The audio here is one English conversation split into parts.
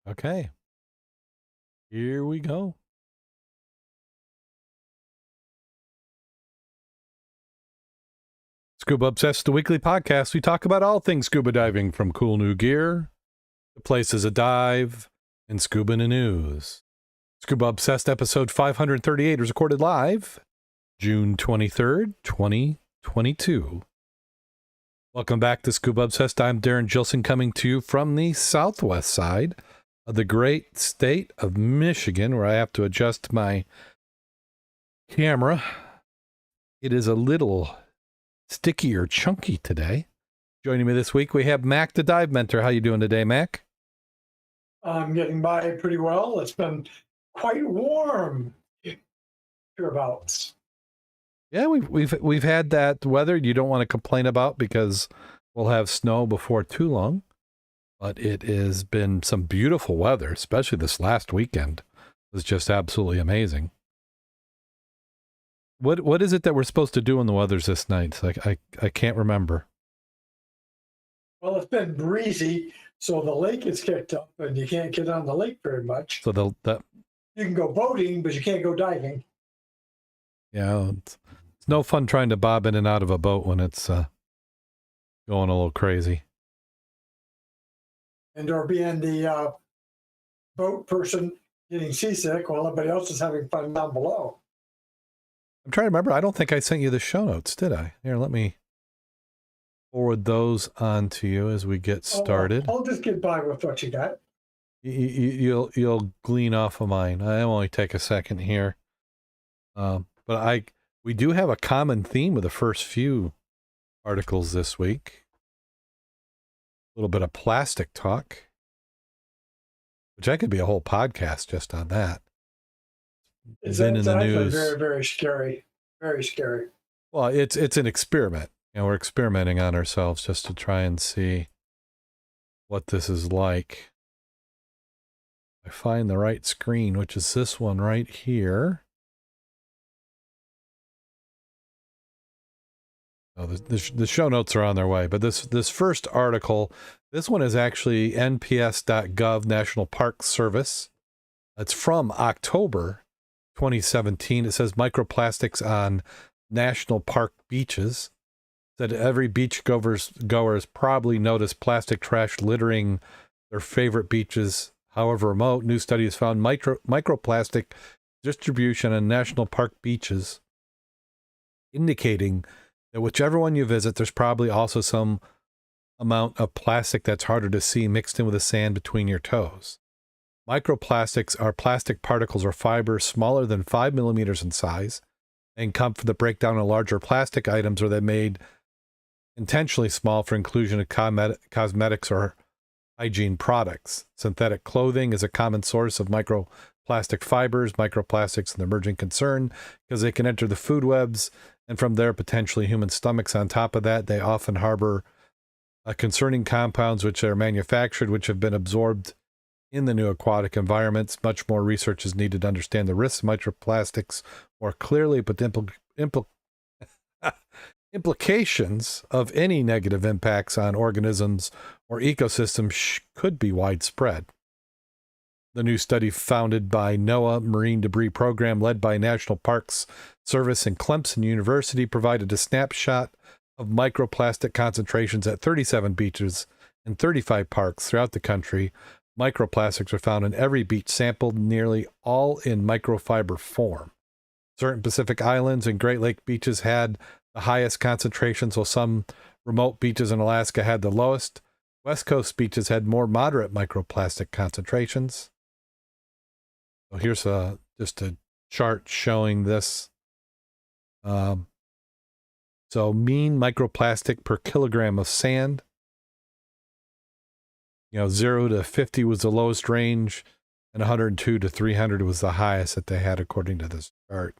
Okay, here we go. Scuba Obsessed, the weekly podcast. We talk about all things scuba diving, from cool new gear, to places to dive, and scuba in the news. Scuba Obsessed episode 538 was recorded live June 23rd, 2022. Welcome back to Scuba Obsessed. I'm Darren Gilson, coming to you from the southwest side of the great state of Michigan, where I have to adjust my camera. It is a little sticky or chunky today. Joining me this week, we have Mac, the dive mentor. How you doing today, Mac? I'm getting by pretty well. It's been quite warm hereabouts. Yeah, we've had that weather you don't want to complain about because we'll have snow before too long. But it has been some beautiful weather, especially this last weekend. It was just absolutely amazing. What is it that we're supposed to do in the weathers this night? I can't remember. Well, it's been breezy, so the lake is kicked up, and you can't get on the lake very much. So You can go boating, but you can't go diving. Yeah, it's no fun trying to bob in and out of a boat when it's going a little crazy. And or being the boat person getting seasick while everybody else is having fun down below. I'm trying to remember. I don't think I sent you the show notes, did I? Here, let me forward those on to you as we get started. I'll just get by with what you got. You'll glean off of mine. I only take a second here, but we do have a common theme with the first few articles this week. A little bit of plastic talk, which I could be a whole podcast just on that. It's in the news. Very, very scary. Very scary. Well, it's an experiment. You know, we're experimenting on ourselves just to try and see what this is like. I find the right screen, which is this one right here. Oh, the show notes are on their way, but this first article, this one is actually nps.gov, National Park Service. It's from October 2017. It says microplastics on national park beaches. That every beach goers probably noticed plastic trash littering their favorite beaches. However remote, new studies found microplastic distribution on national park beaches, indicating that whichever one you visit, there's probably also some amount of plastic that's harder to see mixed in with the sand between your toes. Microplastics are plastic particles or fibers smaller than 5 millimeters in size and come from the breakdown of larger plastic items, or they're made intentionally small for inclusion of cosmetics or hygiene products. Synthetic clothing is a common source of microplastic fibers. Microplastics an emerging concern because they can enter the food webs and from there potentially human stomachs. On top of that, they often harbor concerning compounds which are manufactured, which have been absorbed in the new aquatic environments. Much more research is needed to understand the risks of microplastics more clearly, but the implications of any negative impacts on organisms or ecosystems could be widespread. The new study, founded by NOAA Marine Debris Program, led by National Parks Service and Clemson University, provided a snapshot of microplastic concentrations at 37 beaches and 35 parks throughout the country. Microplastics are found in every beach sampled, nearly all in microfiber form. Certain Pacific Islands and Great Lake beaches had the highest concentrations, while some remote beaches in Alaska had the lowest. West Coast beaches had more moderate microplastic concentrations. So here's just a chart showing this. So mean microplastic per kilogram of sand. 0 to 50 was the lowest range, and 102 to 300 was the highest that they had according to this chart.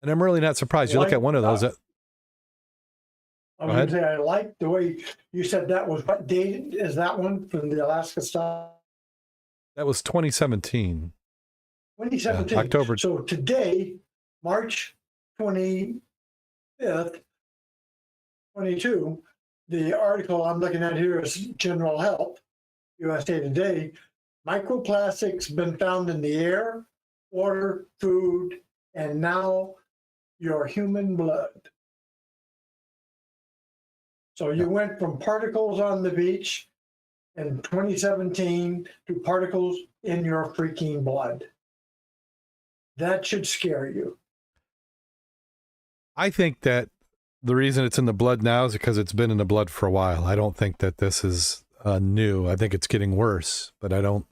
And I'm really not surprised. You look at one of those. I was going to say, I like the way you said that was. What date is that one from the Alaska stuff? That was 2017. 2017. October. So today, March 25th, 22, the article I'm looking at here is General Health, USA Today. Microplastics been found in the air, water, food, and now your human blood. So you went from particles on the beach in 2017 to particles in your freaking blood. That should scare you. I think that the reason it's in the blood now is because it's been in the blood for a while. I don't think that this is new. I think it's getting worse, but I don't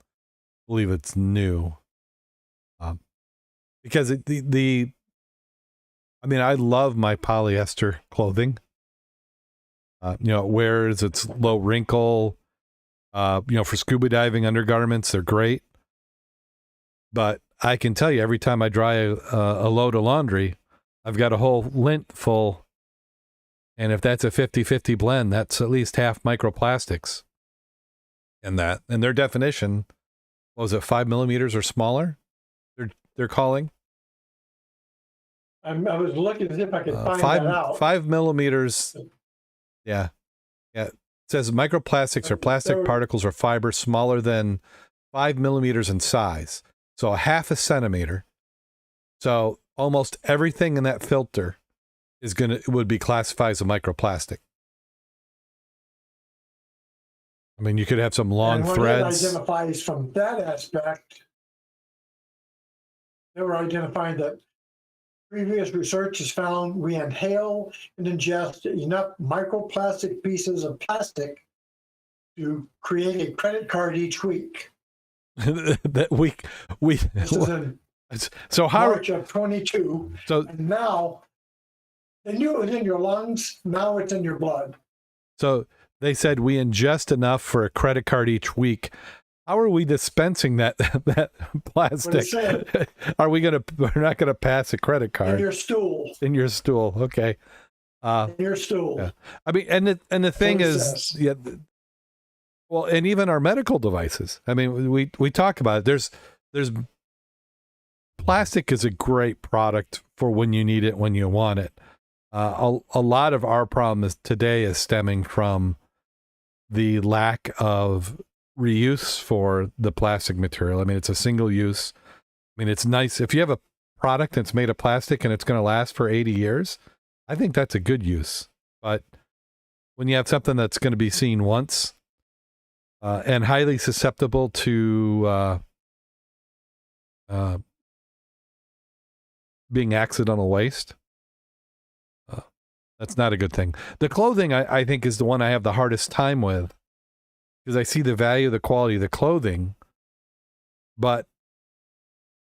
believe it's new. Because I mean, I love my polyester clothing. You know, it wears, it's low wrinkle. You know, for scuba diving undergarments, they're great. But I can tell you, every time I dry a load of laundry, I've got a whole lint full. And if that's a 50-50 blend, that's at least half microplastics in that. And their definition, what was it, 5 millimeters or smaller? They're calling. I was looking as if I could find that out. 5 millimeters. Yeah. Yeah. It says microplastics are plastic particles or fibers smaller than 5 millimeters in size. So a half a centimeter. So almost everything in that filter would be classified as a microplastic. I mean, you could have some long threads. It identifies from that aspect. They were identifying that previous research has found we inhale and ingest enough microplastic pieces of plastic to create a credit card each week. That we This is in so how March of 22. So and now they knew it was in your lungs. Now it's in your blood. So they said we ingest enough for a credit card each week. How are we dispensing that plastic? We're not gonna pass a credit card. In your stool. In your stool. Okay. In your stool. Yeah. I mean, and the thing is, yeah. Well, and even our medical devices. I mean, we talk about it. There's plastic is a great product for when you need it, when you want it. A lot of our problem today is stemming from the lack of reuse for the plastic material. I mean, it's a single use. I mean, it's nice if you have a product that's made of plastic and it's going to last for 80 years. I think that's a good use. But when you have something that's going to be seen once and highly susceptible to being accidental waste, that's not a good thing. The clothing, I think, is the one I have the hardest time with because I see the value, the quality of the clothing, but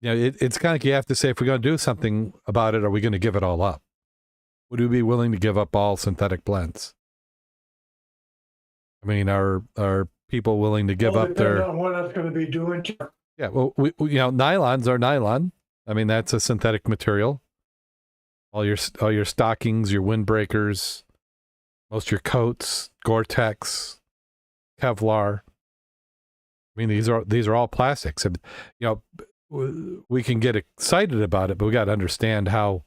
you know, it's kind of like you have to say, if we're going to do something about it, are we going to give it all up? Would we be willing to give up all synthetic blends? I mean, are people willing to give up their? On what that's going to be doing. Yeah, well, we nylons are nylon. I mean, that's a synthetic material. All your stockings, your windbreakers, most of your coats, Gore-Tex, Kevlar. I mean, these are all plastics. And, you know, we can get excited about it, but we got to understand how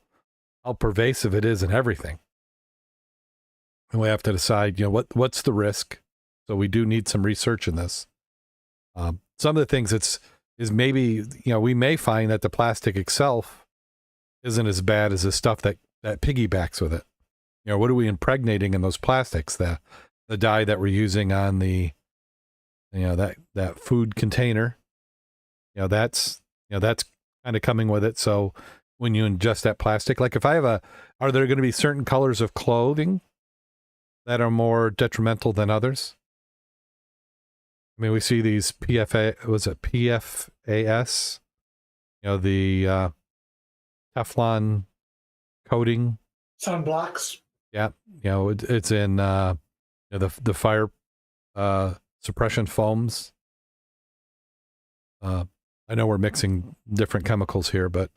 pervasive it is in everything. And we have to decide, you know, what's the risk. So we do need some research in this. Some of the things is maybe, you know, we may find that the plastic itself isn't as bad as the stuff that piggybacks with it. You know, what are we impregnating in those plastics? The dye that we're using on the, you know, that food container, you know, that's kind of coming with it. So when you ingest that plastic, like if I have are there going to be certain colors of clothing that are more detrimental than others? I mean, we see these PFAS, you know, the Teflon coating. Sunblocks. Yeah. You know, it's in, you know, the fire suppression foams. I know we're mixing different chemicals here, but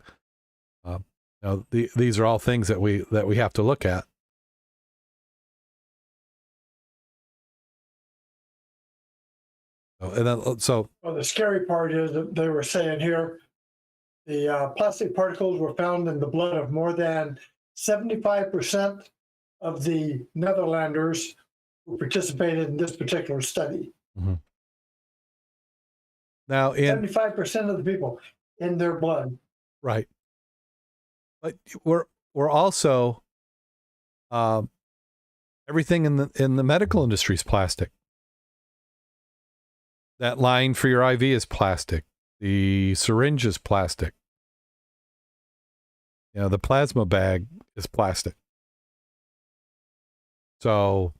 you know, these are all things that we have to look at. And then, well, the scary part is that they were saying here, the plastic particles were found in the blood of more than 75% of the Netherlanders who participated in this particular study. Mm-hmm. Now, 75% of the people in their blood. Right. But we're also everything in the medical industry is plastic. That line for your IV is plastic. The syringe is plastic. You know, the plasma bag is plastic. So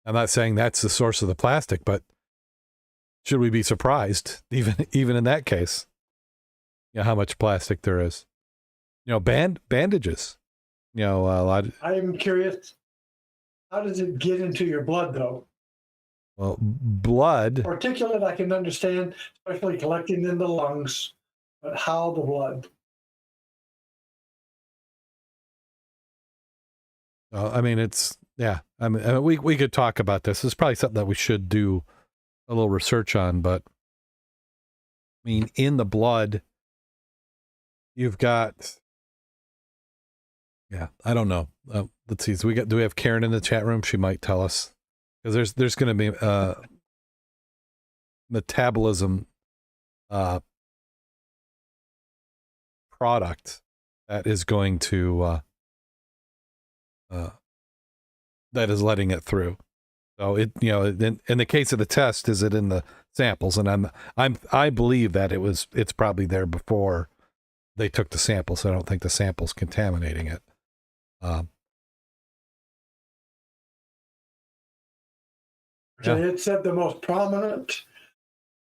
I'm not saying that's the source of the plastic, but should we be surprised, even in that case, you know, how much plastic there is? You know, bandages. You know, a lot. I'm curious, how does it get into your blood, though? Well, blood. Particulate, I can understand, especially collecting in the lungs, but how the blood? I mean, it's, yeah. I mean, we could talk about this. It's probably something that we should do a little research on, but I mean, in the blood, you've got, yeah, I don't know. Let's see. So do we have Karen in the chat room? She might tell us, because there's going to be metabolism product that is going to that is letting it through. So it, you know, in the case of the test, is it in the samples? And I believe that it's probably there before they took the samples. So I don't think the sample's contaminating it. Yeah. It said the most prominent,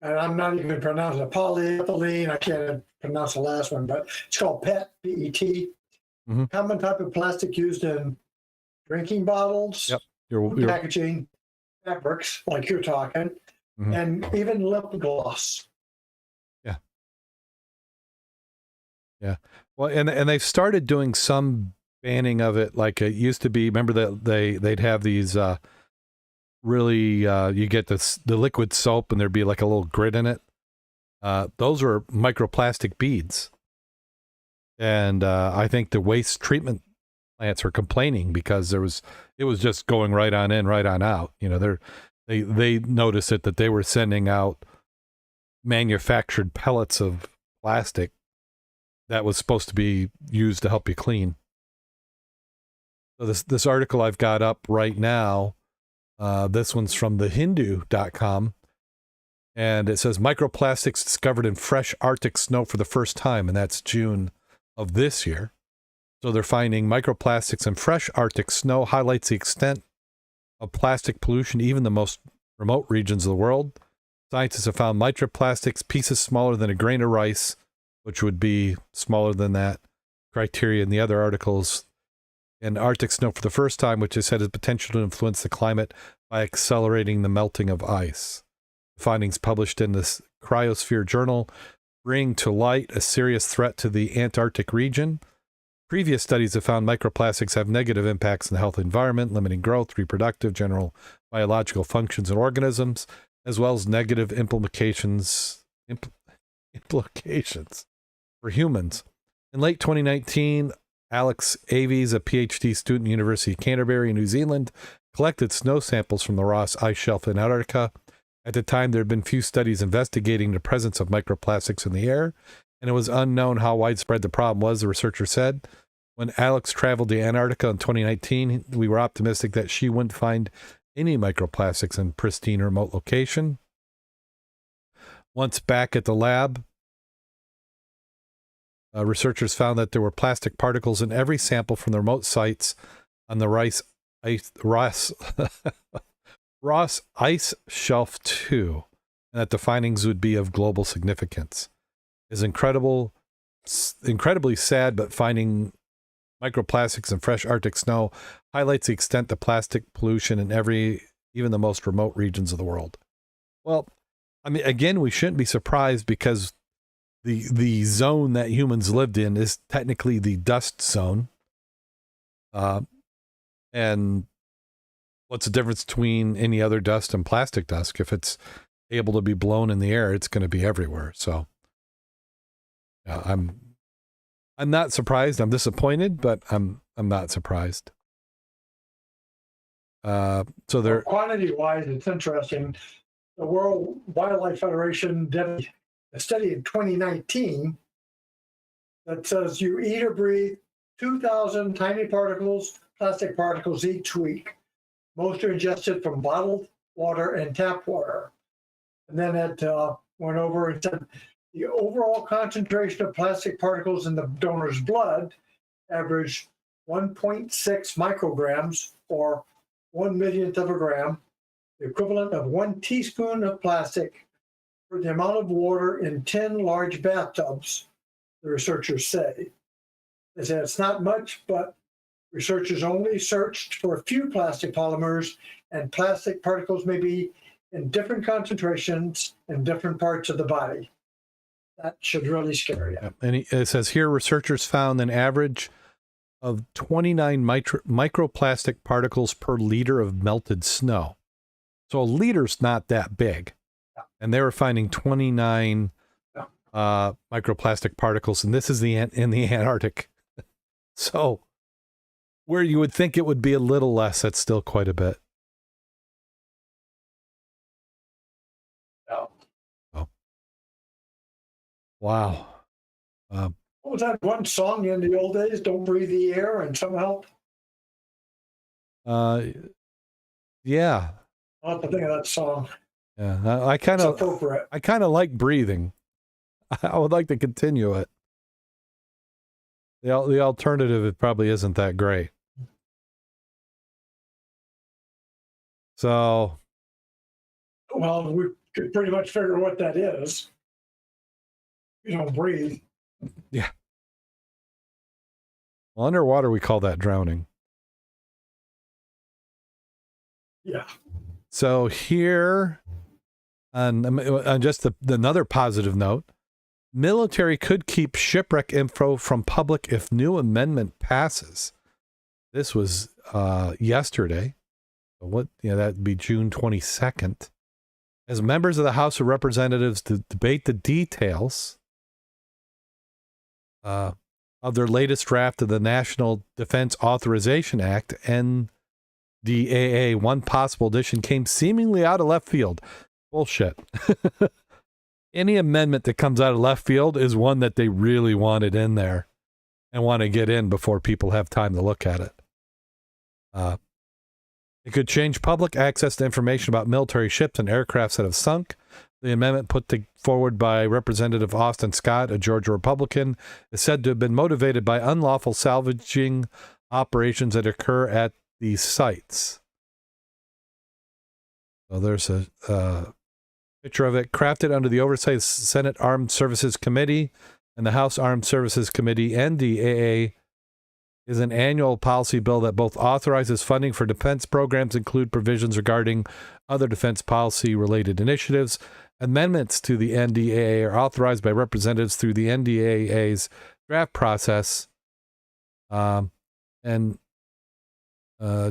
and I'm not even pronouncing it, polyethylene. I can't pronounce the last one, but it's called PET, PET. Mm-hmm. Common type of plastic used in drinking bottles, yep. Packaging, fabrics, like you're talking, mm-hmm. and even lip gloss. Yeah. Yeah. Well, and they've started doing some banning of it, like it used to be. Remember that they'd have these really you get the liquid soap and there'd be like a little grit in it. Those were microplastic beads. And I think the waste treatment plants were complaining because it was just going right on in, right on out. You know, they noticed it, that they were sending out manufactured pellets of plastic that was supposed to be used to help you clean. So this article I've got up right now, this one's from thehindu.com, and it says microplastics discovered in fresh Arctic snow for the first time, and that's June of this year. So they're finding microplastics in fresh Arctic snow highlights the extent of plastic pollution, even the most remote regions of the world. Scientists have found microplastics, pieces smaller than a grain of rice, which would be smaller than that criteria in the other articles, in Arctic snow for the first time, which is said has potential to influence the climate by accelerating the melting of ice. The findings published in this Cryosphere journal bring to light a serious threat to the Antarctic region. Previous studies have found microplastics have negative impacts on the health environment, limiting growth, reproductive, general biological functions in organisms, as well as negative implications for humans. In late 2019, Alex Avies, a PhD student at the University of Canterbury in New Zealand, collected snow samples from the Ross Ice Shelf in Antarctica. At the time, there had been few studies investigating the presence of microplastics in the air, and it was unknown how widespread the problem was, the researcher said. When Alex traveled to Antarctica in 2019, we were optimistic that she wouldn't find any microplastics in pristine remote location. Once back at the lab, researchers found that there were plastic particles in every sample from the remote sites on the Ross Ice Shelf 2, and that the findings would be of global significance. It's incredibly sad, but finding microplastics in fresh Arctic snow highlights the extent of plastic pollution in even the most remote regions of the world. Well, I mean, again, we shouldn't be surprised because the zone that humans lived in is technically the dust zone. And what's the difference between any other dust and plastic dust? If it's able to be blown in the air, it's going to be everywhere. So I'm not surprised. I'm disappointed, but I'm not surprised. So they're Quantity-wise, it's interesting. The World Wildlife Federation did a study in 2019 that says you eat or breathe 2,000 tiny particles, plastic particles each week. Most are ingested from bottled water and tap water. And then it went over and said the overall concentration of plastic particles in the donor's blood averaged 1.6 micrograms, or 1/1,000,000th of a gram, the equivalent of 1 teaspoon of plastic for the amount of water in 10 large bathtubs, the researchers say. They said it's not much, but researchers only searched for a few plastic polymers, and plastic particles may be in different concentrations in different parts of the body. That should really scare you. And it says here, researchers found an average of 29 microplastic particles per liter of melted snow. So a liter's not that big. Yeah. And they were finding 29 microplastic particles, and this is in the Antarctic. So where you would think it would be a little less, that's still quite a bit. Yeah. Oh. Wow. What was that one song in the old days? Don't breathe the air and some help? Yeah. I'll have to think of that song. Yeah. I kind of like breathing. I would like to continue it. The alternative, it probably isn't that great. So. Well, we could pretty much figure what that is. You don't breathe. Yeah. Well, underwater, we call that drowning. Yeah. So here, on just another positive note, military could keep shipwreck info from public if new amendment passes. This was yesterday. That'd be June 22nd. As members of the House of Representatives debate the details of their latest draft of the National Defense Authorization Act, NDAA, one possible addition came seemingly out of left field. Bullshit. Any amendment that comes out of left field is one that they really wanted in there and want to get in before people have time to look at it. It could change public access to information about military ships and aircrafts that have sunk. The amendment put forward by Representative Austin Scott, a Georgia Republican, is said to have been motivated by unlawful salvaging operations that occur at these sites. So there's a picture of it, crafted under the oversight of Senate Armed Services Committee and the House Armed Services Committee. NDAA is an annual policy bill that both authorizes funding for defense programs, include provisions regarding other defense policy-related initiatives. Amendments to the NDAA are authorized by representatives through the NDAA's draft process, and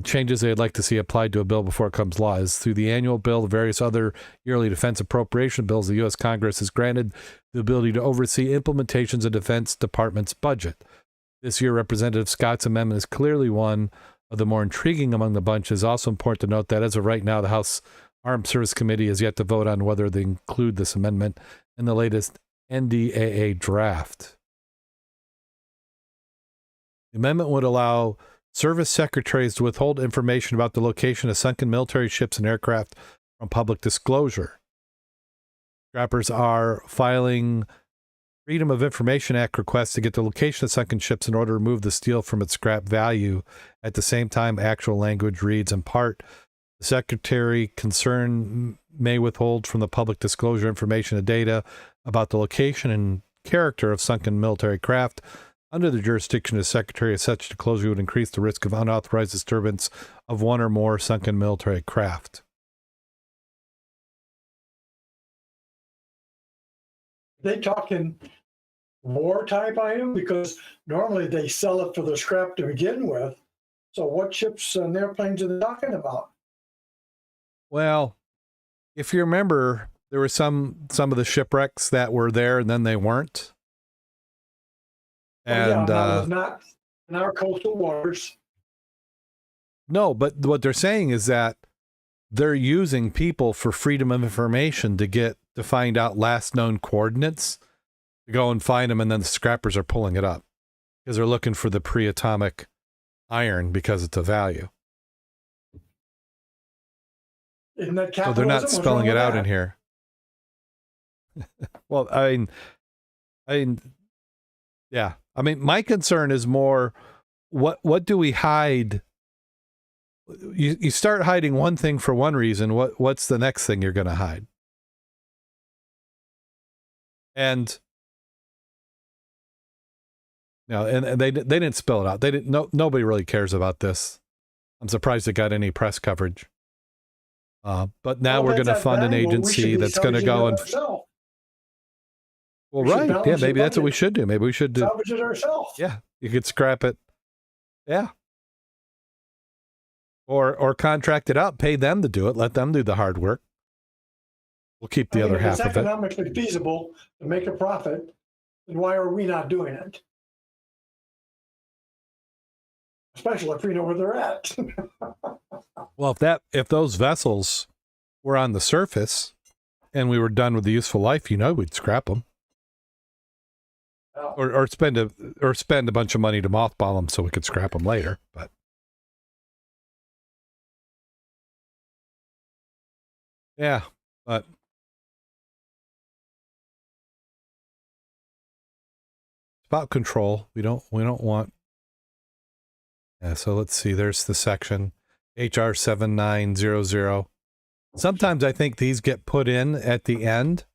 changes they'd like to see applied to a bill before it becomes law is through the annual bill, the various other yearly defense appropriation bills. The U.S. Congress is granted the ability to oversee implementations of Defense Department's budget. This year, Representative Scott's amendment is clearly one of the more intriguing among the bunch. It is also important to note that as of right now, the House Armed Service Committee has yet to vote on whether they include this amendment in the latest NDAA draft. The amendment would allow service secretaries to withhold information about the location of sunken military ships and aircraft from public disclosure. Scrappers are filing Freedom of Information Act requests to get the location of sunken ships in order to remove the steel from its scrap value. At the same time, actual language reads, in part, the secretary concerned may withhold from the public disclosure information and data about the location and character of sunken military craft. Under the jurisdiction of the secretary, such disclosure would increase the risk of unauthorized disturbance of one or more sunken military craft. They talking war type item, because normally they sell it for the scrap to begin with. So what ships and airplanes are they talking about? Well, if you remember, there were some of the shipwrecks that were there and then they weren't. And that was not in our coastal waters. No, but what they're saying is that they're using people for freedom of information to find out last known coordinates, to go and find them, and then the scrappers are pulling it up because they're looking for the pre-atomic iron because it's a value. Isn't that So they're not capitalism? What's spelling wrong it with out that? in here. Well, I mean, yeah. I mean, my concern is more, what do we hide? You start hiding one thing for one reason. What's the next thing you're going to hide? And and they didn't spell it out. They didn't. Nobody really cares about this. I'm surprised it got any press coverage. But now we're going to fund an agency that's going to go and. Well, right. Yeah, maybe that's what we should do. Maybe we should do. Salvage it ourselves. Yeah, you could scrap it. Yeah. Or contract it out, pay them to do it, let them do the hard work. We'll keep the other half of it. If it's economically feasible to make a profit, then why are we not doing it? Especially if we know where they're at. Well, if those vessels were on the surface and we were done with the useful life, we'd scrap them. Or spend a bunch of money to mothball them so we could scrap them later. But yeah, but it's about control. We don't want. Yeah, so let's see. There's the section HR 7900. Sometimes I think these get put in at the end.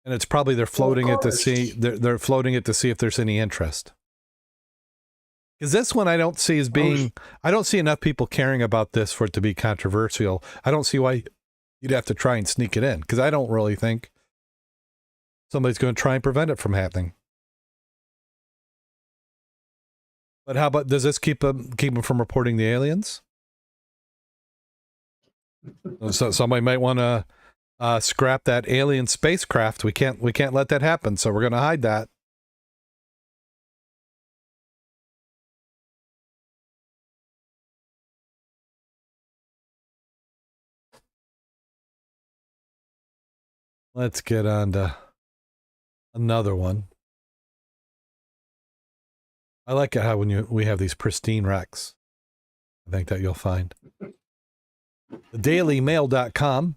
And it's probably they're floating it to see they're floating it to see if there's any interest. Because this one I don't see as being I don't see enough people caring about this for it to be controversial. I don't see why you'd have to try and sneak it in, because I don't really think somebody's going to try and prevent it from happening. But how about, does this keep them from reporting the aliens? So somebody might want to scrap that alien spacecraft. We can't let that happen, so we're going to hide that. Let's get on to another one. I like it how we have these pristine wrecks. I think that you'll find. TheDailyMail.com.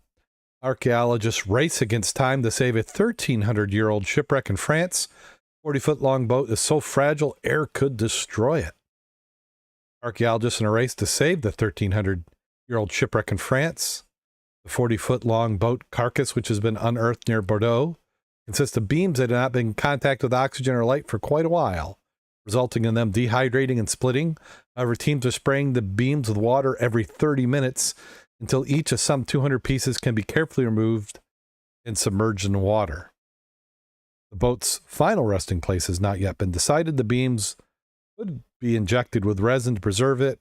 Archaeologists race against time to save a 1,300-year-old shipwreck in France. 40-foot-long boat is so fragile, air could destroy it. Archaeologists in a race to save the 1,300-year-old shipwreck in France. The 40-foot-long boat carcass, which has been unearthed near Bordeaux, consists of beams that have not been in contact with oxygen or light for quite a while, resulting in them dehydrating and splitting. However, teams are spraying the beams with water every 30 minutes until each of some 200 pieces can be carefully removed and submerged in water. The boat's final resting place has not yet been decided. The beams would be injected with resin to preserve it,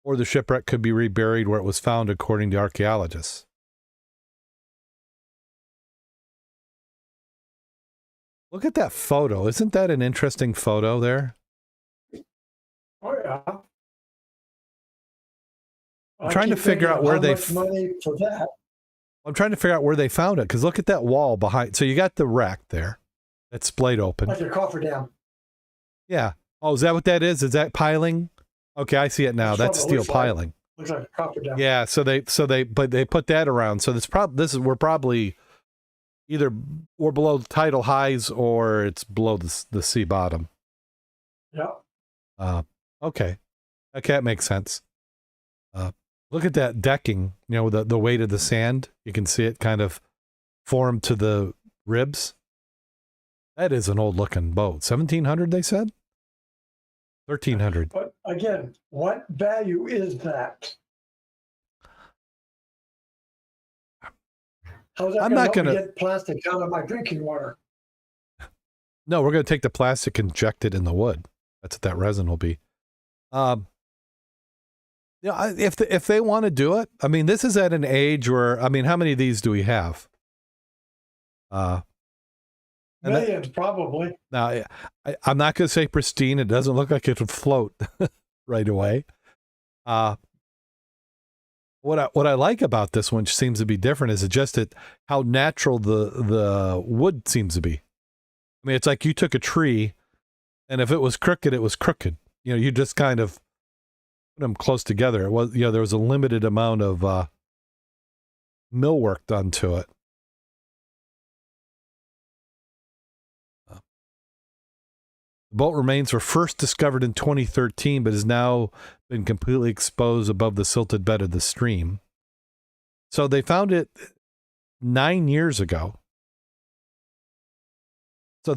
or the shipwreck could be reburied where it was found, according to archaeologists. Look at that photo. Isn't that an interesting photo there? Oh, yeah. I'm trying to figure out where they money for that. I'm trying to figure out where they found it, because look at that wall behind. So you got the wreck there that's splayed open. Like a cofferdam. Yeah. Oh, is that what that is? Is that piling? Okay, I see it now. That's steel piling. Looks like a cofferdam. Yeah. So they put that around. So we're probably either we're below tidal highs or it's below the sea bottom. Yeah. Okay. Okay, that makes sense. Look at that decking, the weight of the sand. You can see it kind of formed to the ribs. That is an old looking boat. 1,700, they said? 1,300. But again, what value is that? How's that going to get plastic out of my drinking water? No, we're going to take the plastic and inject it in the wood. That's what that resin will be. If they want to do it, I mean, this is at an age where, I mean, how many of these do we have? Millions, probably. Now, I'm not going to say pristine. It doesn't look like it would float, right away. What I like about this one, which seems to be different, is just how natural the wood seems to be. I mean, it's like you took a tree, and if it was crooked, it was crooked. You know, you just kind of put them close together. It was, there was a limited amount of millwork done to it. The boat remains were first discovered in 2013, but has now been completely exposed above the silted bed of the stream. So they found it 9 years ago. So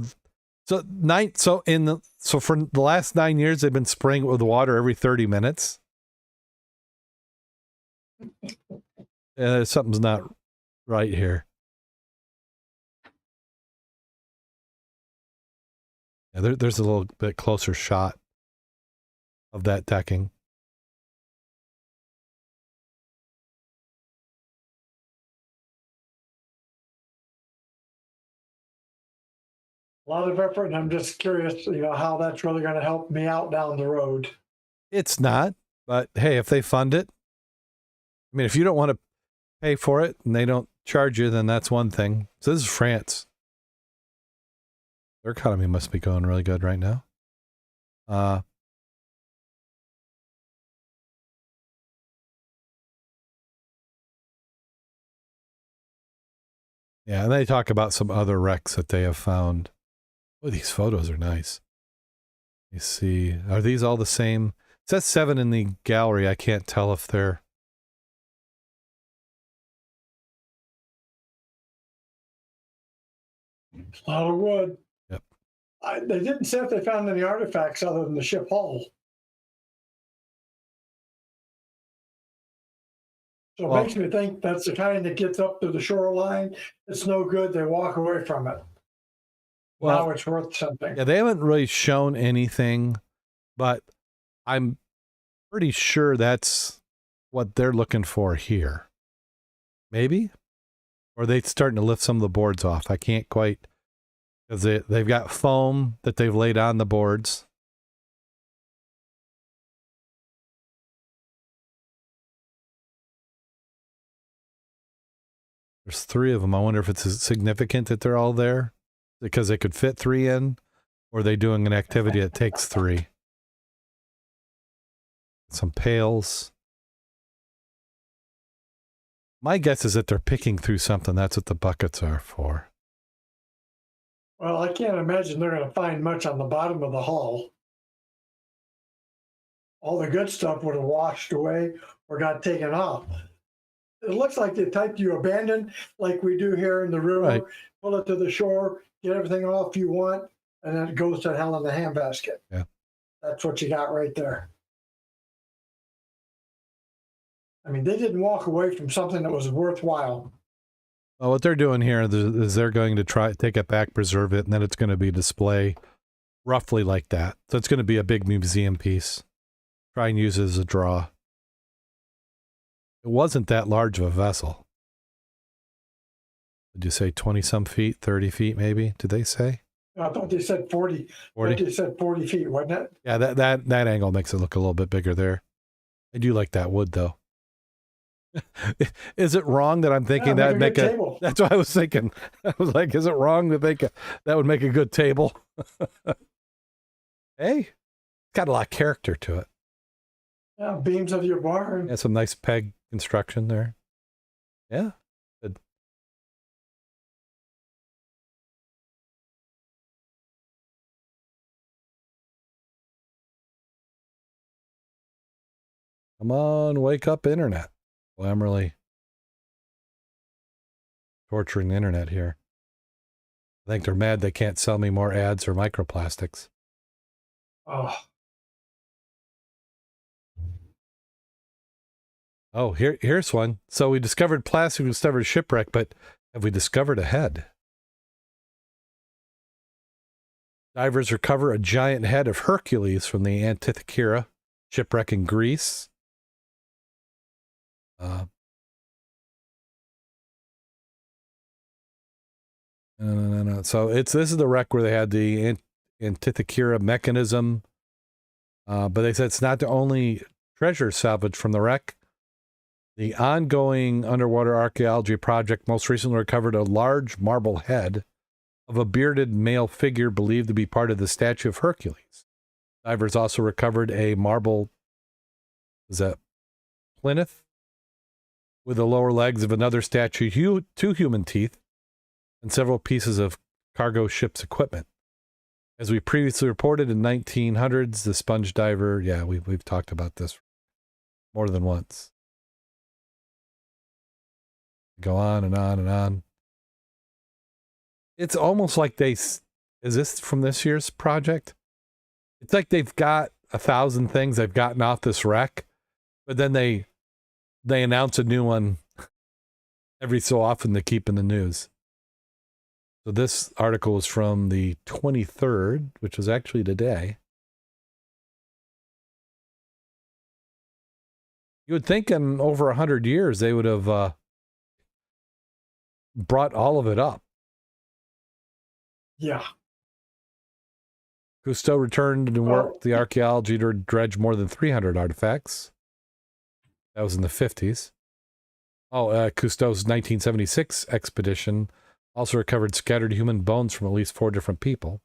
for the last 9 years, they've been spraying it with water every 30 minutes. Something's not right here. Yeah, there's a little bit closer shot of that decking. A lot of effort, and I'm just curious, how that's really going to help me out down the road. It's not, but hey, if they fund it, I mean, if you don't want to pay for it and they don't charge you, then that's one thing. So this is France. Their economy must be going really good right now. Yeah, and they talk about some other wrecks that they have found. Oh, these photos are nice. You see, are these all the same? It says 7 in the gallery. I can't tell if they're... A lot of wood. Yep. They didn't say if they found any artifacts other than the ship hull. So it makes me think that's the kind that gets up to the shoreline. It's no good. They walk away from it. Well, now it's worth something. Yeah, they haven't really shown anything, but I'm pretty sure that's what they're looking for here. Maybe? Or are they starting to lift some of the boards off? I can't quite, because they've got foam that they've laid on the boards. There's 3 of them. I wonder if it's significant that they're all there, because they could fit 3 in, or are they doing an activity that takes 3? Some pails. My guess is that they're picking through something. That's what the buckets are for. Well, I can't imagine they're going to find much on the bottom of the hull. All the good stuff would have washed away or got taken off. It looks like the type you abandon, like we do here in the river, right. Pull it to the shore, get everything off you want, and then it goes to hell in the handbasket. Yeah. That's what you got right there. I mean, they didn't walk away from something that was worthwhile. Well, what they're doing here is they're going to try take it back, preserve it, and then it's going to be display roughly like that. So it's going to be a big museum piece. Try and use it as a draw. It wasn't that large of a vessel. Did you say 20-some feet, 30 feet maybe? Did they say? I thought they said 40. 40? I thought they said 40 feet, wasn't it? Yeah, that angle makes it look a little bit bigger there. I do like that wood, though. Is it wrong that I'm thinking that would make a table? That's what I was thinking. I was like, is it wrong to think that would make a good table? Hey, it's got a lot of character to it. Yeah, beams of your barn. Yeah, some nice peg construction there. Yeah, good. Come on, wake up, internet. Well, I'm really torturing the internet here. I think they're mad they can't sell me more ads or microplastics. Oh, here's one. So we discovered plastic, we discovered a shipwreck, but have we discovered a head? Divers recover a giant head of Hercules from the Antiochia shipwreck in Greece. No. So this is the wreck where they had the Antiochia mechanism But they said it's not the only treasure salvaged from the wreck. The ongoing underwater archaeology project most recently recovered a large marble head of a bearded male figure believed to be part of the statue of Hercules. Divers also recovered a marble, is that plinth, with the lower legs of another statue, 2 human teeth, and several pieces of cargo ship's equipment. As we previously reported in 1900s, the sponge diver, yeah, we've talked about this more than once. Go on and on and on. It's almost like is this from this year's project? It's like they've got 1,000 things they've gotten off this wreck, but then they announce a new one every so often to keep in the news. So this article was from the 23rd, which was actually today. You would think in over 100 years they would have brought all of it up. Yeah. Cousteau returned and worked the archaeology to dredge more than 300 artifacts. That was in the 50s. Cousteau's 1976 expedition also recovered scattered human bones from at least 4 different people.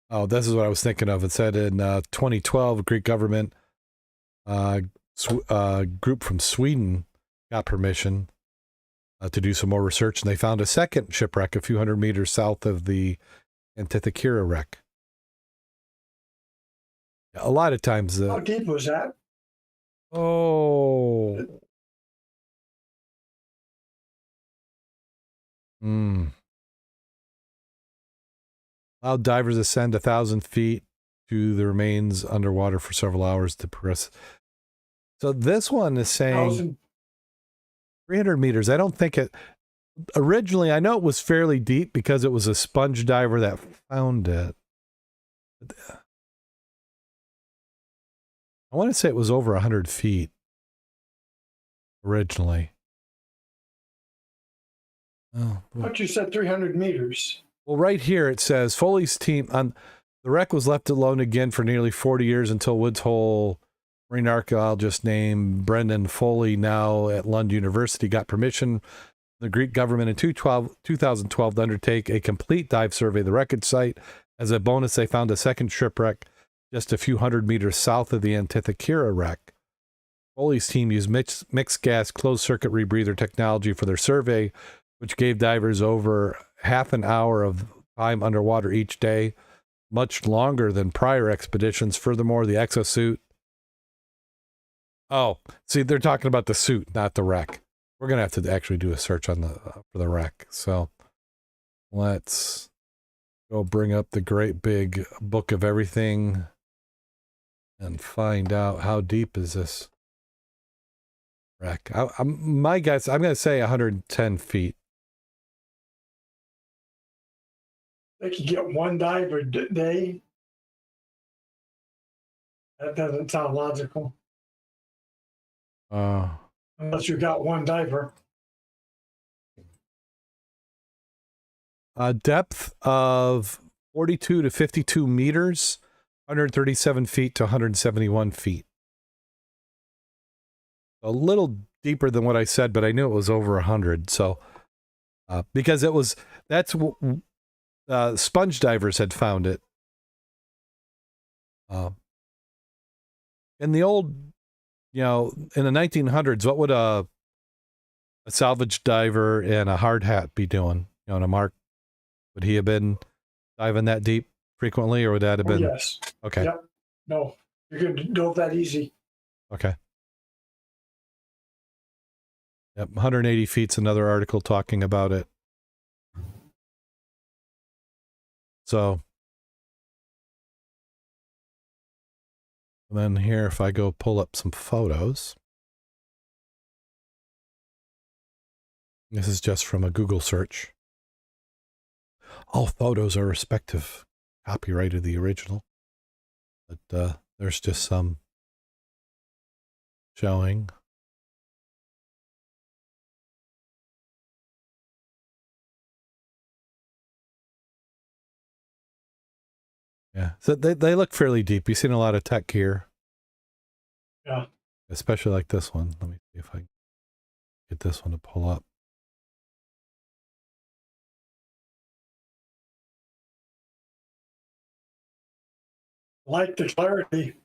Oh, this is what I was thinking of. It said in 2012, Greek government group from Sweden got permission to do some more research, and they found a second shipwreck a few hundred meters south of the Antithakira wreck. A lot of times... How deep was that? Oh. Allowed divers ascend 1,000 feet to the remains underwater for several hours to progress. So this one is saying 300 meters. I don't think it... Originally, I know it was fairly deep because it was a sponge diver that found it. I want to say it was over 100 feet originally. Oh, But you said 300 meters. Well, right here it says Foley's team on the wreck was left alone again for nearly 40 years until Woods Hole marine archaeologist named Brendan Foley, now at Lund University, got permission from the Greek government in 2012 to undertake a complete dive survey of the wreckage site. As a bonus, they found a second shipwreck just a few hundred meters south of the Antithakira wreck. Foley's team used mixed gas closed-circuit rebreather technology for their survey, which gave divers over half an hour of time underwater each day, much longer than prior expeditions. Furthermore, the exosuit... Oh, see, they're talking about the suit, not the wreck. We're going to have to actually do a search on for the wreck. So let's go bring up the great big book of everything and find out how deep is this wreck. My guess, I'm going to say 110 feet. They could get one diver a day. That doesn't sound logical. Unless you got one diver. Depth of 42 to 52 meters, 137 feet to 171 feet. A little deeper than what I said, but I knew it was over 100. So, because sponge divers had found it. In the old, in the 1900s, what would a salvage diver in a hard hat be doing? In a mark, would he have been diving that deep frequently, or would that have been? Yes. Okay. Yep. No, you can do it that easy. Okay. Yep. 180 feet's another article talking about it. So, and then here, if I go pull up some photos, this is just from a Google search. All photos are respective copyright of the original, but there's just some showing. Yeah. So they look fairly deep. You've seen a lot of tech gear. Yeah. Especially like this one. Let me see if I can get this one to pull up. Like the clarity.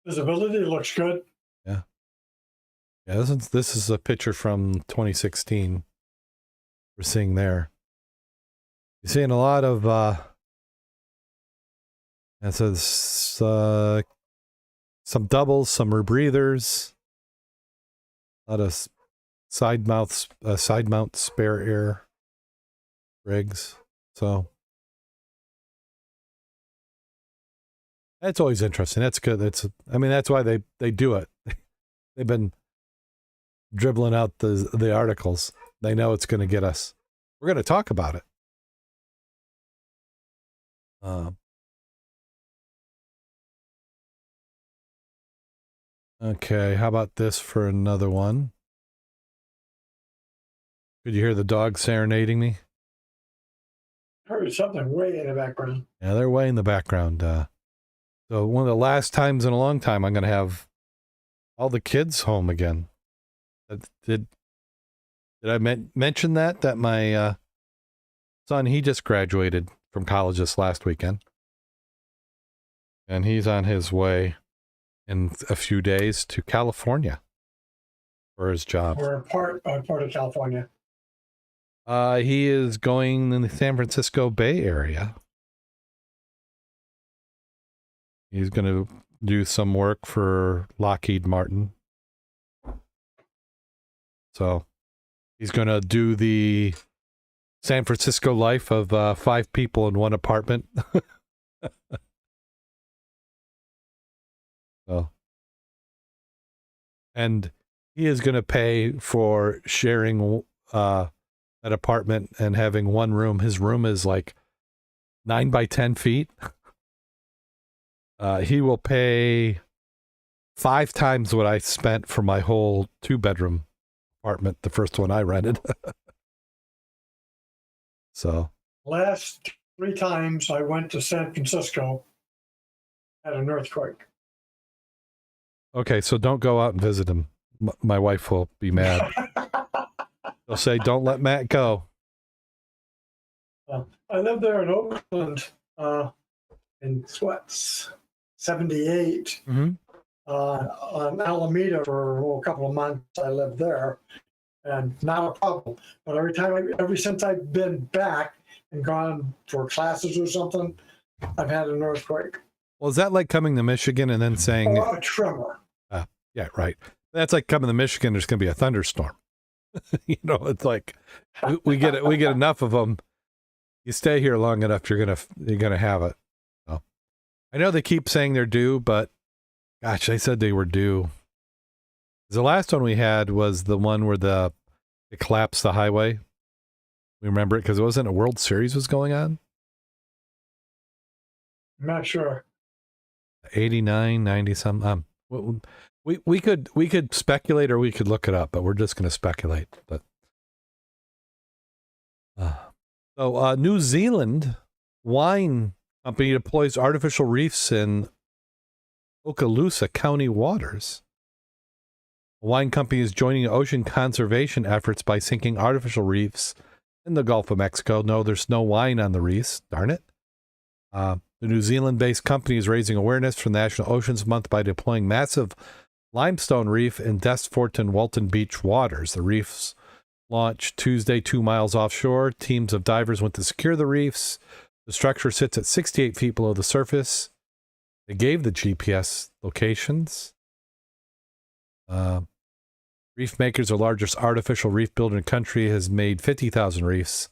Visibility looks good. Yeah. Yeah, this is a picture from 2016. We're seeing there. You're seeing a lot of it says some doubles, some rebreathers, a lot of side mount spare air rigs. So that's always interesting. That's good. I mean, that's why they do it. They've been dribbling out the articles. They know it's going to get us. We're going to talk about it. Okay, how about this for another one? Could you hear the dog serenading me? I heard something way in the background. Yeah, they're way in the background. So one of the last times in a long time, I'm going to have all the kids home again. Did I mention that my son, he just graduated from college this last weekend, and he's on his way in a few days to California for his job. We're part of California. He is going in the San Francisco Bay Area. He's going to do some work for Lockheed Martin. So he's going to do the San Francisco life of 5 people in one apartment. So, and he is going to pay for sharing an apartment and having one room. His room is like 9 by 10 feet. He will pay 5 times what I spent for my whole 2-bedroom apartment, the first one I rented. So Last 3 times I went to San Francisco, had an earthquake. okay, so don't go out and visit him. My wife will be mad. They'll say, "Don't let Matt go." I lived there in Oakland in 78. Mm-hmm. On Alameda for a couple of months. I lived there, and not a problem. But ever since I've been back and gone for classes or something, I've had an earthquake. Well, is that like coming to Michigan and then saying, a tremor? Yeah, right. That's like coming to Michigan. There's going to be a thunderstorm. You know, it's like we get it. We get enough of them. You stay here long enough, you're gonna have it. So, I know they keep saying they're due, but gosh, they said they were due. The last one we had was the one where it collapsed the highway. We remember it because it wasn't a World Series was going on. I'm not sure. 89, 90 some. We could speculate or we could look it up, but we're just going to speculate. But so New Zealand wine company deploys artificial reefs in Okaloosa County waters. A wine company is joining ocean conservation efforts by sinking artificial reefs in the Gulf of Mexico. No, there's no wine on the reefs. Darn it. The New Zealand-based company is raising awareness for National Oceans Month by deploying massive limestone reef in Desfort and Walton Beach waters. The reefs launched Tuesday 2 miles offshore. Teams of divers went to secure the reefs. The structure sits at 68 feet below the surface. They gave the GPS locations. Reef Makers, the largest artificial reef builder in the country, has made 50,000 reefs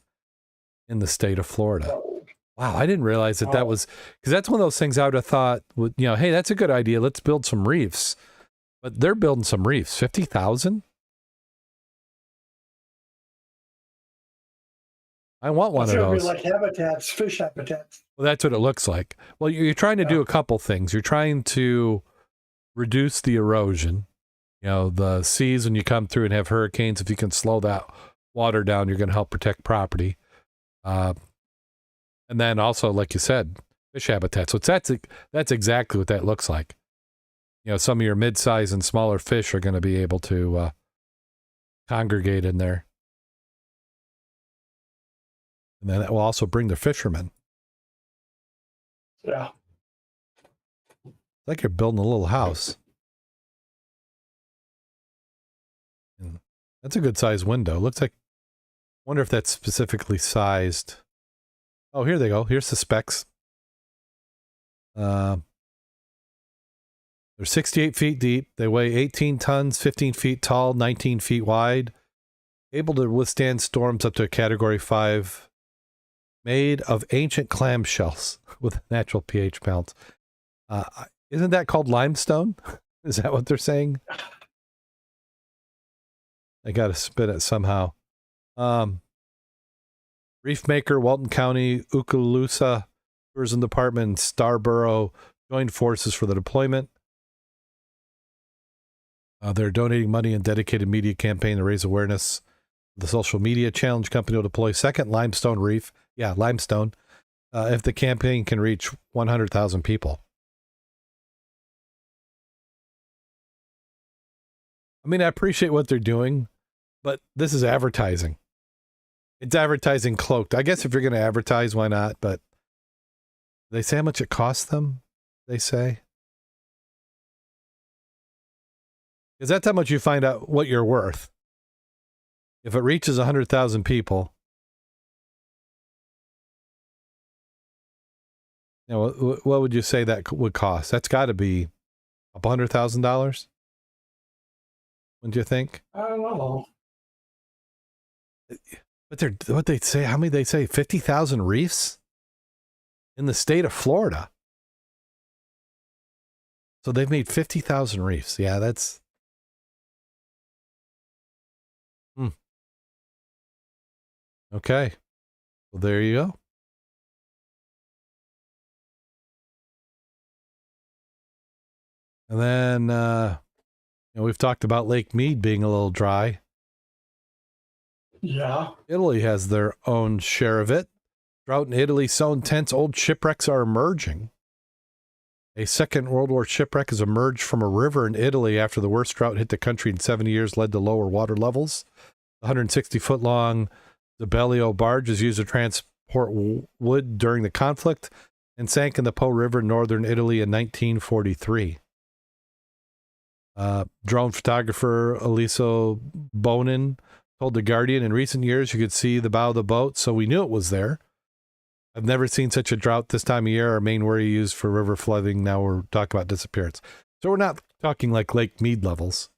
in the state of Florida. Wow, I didn't realize that was, because that's one of those things I would have thought, hey, that's a good idea. Let's build some reefs. But they're building some reefs. 50,000? I want one of those. It's going to be like habitats, fish habitats. Well, that's what it looks like. Well, you're trying to do a couple things. You're trying to reduce the erosion. You know, the seas, when you come through and have hurricanes, if you can slow that water down, you're going to help protect property. And then also, like you said, fish habitat. So that's exactly what that looks like. Some of your mid-size and smaller fish are going to be able to congregate in there. And then that will also bring the fishermen. Yeah. It's like you're building a little house. And that's a good size window. Looks like, wonder if that's specifically sized. Oh, here they go. Here's the specs. They're 68 feet deep. They weigh 18 tons, 15 feet tall, 19 feet wide. Able to withstand storms up to a Category 5. Made of ancient clam shells with natural pH balance. Isn't that called limestone? Is that what they're saying? I got to spin it somehow. Reef Maker, Walton County, Okaloosa Tourism Department, and Starborough joined forces for the deployment. They're donating money and dedicated media campaign to raise awareness. The social media challenge company will deploy second limestone reef. Yeah, limestone. If the campaign can reach 100,000 people. I mean, I appreciate what they're doing, but this is advertising. It's advertising cloaked. I guess if you're going to advertise, why not? But they say how much it costs them, they say. Because that's how much you find out what you're worth. If it reaches 100,000 people, what would you say that would cost? That's got to be up $100,000. Wouldn't you think? I don't know. But what they say? How many they say? 50,000 reefs in the state of Florida. So they've made 50,000 reefs. Yeah, that's. Okay. Well, there you go. And then, we've talked about Lake Mead being a little dry. Yeah. Italy has their own share of it. Drought in Italy, so intense, old shipwrecks are emerging. A Second World War shipwreck has emerged from a river in Italy after the worst drought hit the country in 70 years, led to lower water levels. The 160-foot-long Zabellio barge is used to transport wood during the conflict and sank in the Po River in northern Italy in 1943. Drone photographer Eliso Bonin told The Guardian, in recent years you could see the bow of the boat, so we knew it was there. I've never seen such a drought this time of year. Our main worry used for river flooding. Now we're talking about disappearance. So we're not talking like Lake Mead levels.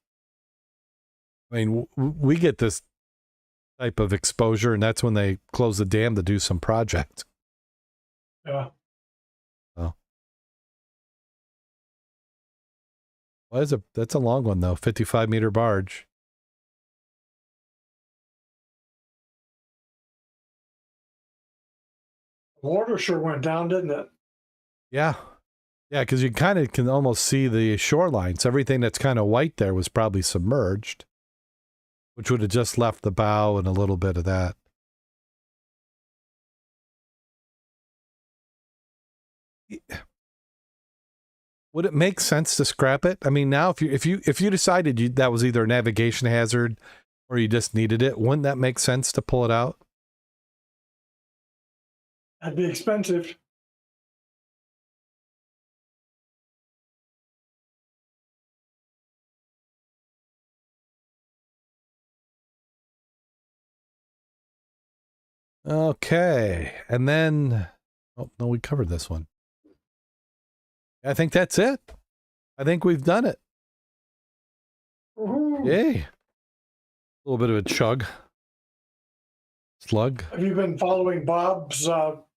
I mean, we get this type of exposure, and that's when they close the dam to do some project. Yeah. Oh. Well, that's a long one, though. 55-meter barge. Water sure went down, didn't it? Yeah. Yeah, because you kind of can almost see the shoreline. So everything that's kind of white there was probably submerged, which would have just left the bow and a little bit of that. Would it make sense to scrap it? I mean, now if you decided that was either a navigation hazard or you just needed it, wouldn't that make sense to pull it out? That'd be expensive. Okay. And then, oh, no, we covered this one. I think that's it. I think we've done it. Woo-hoo. Yay. A little bit of a slug. Have you been following Bob's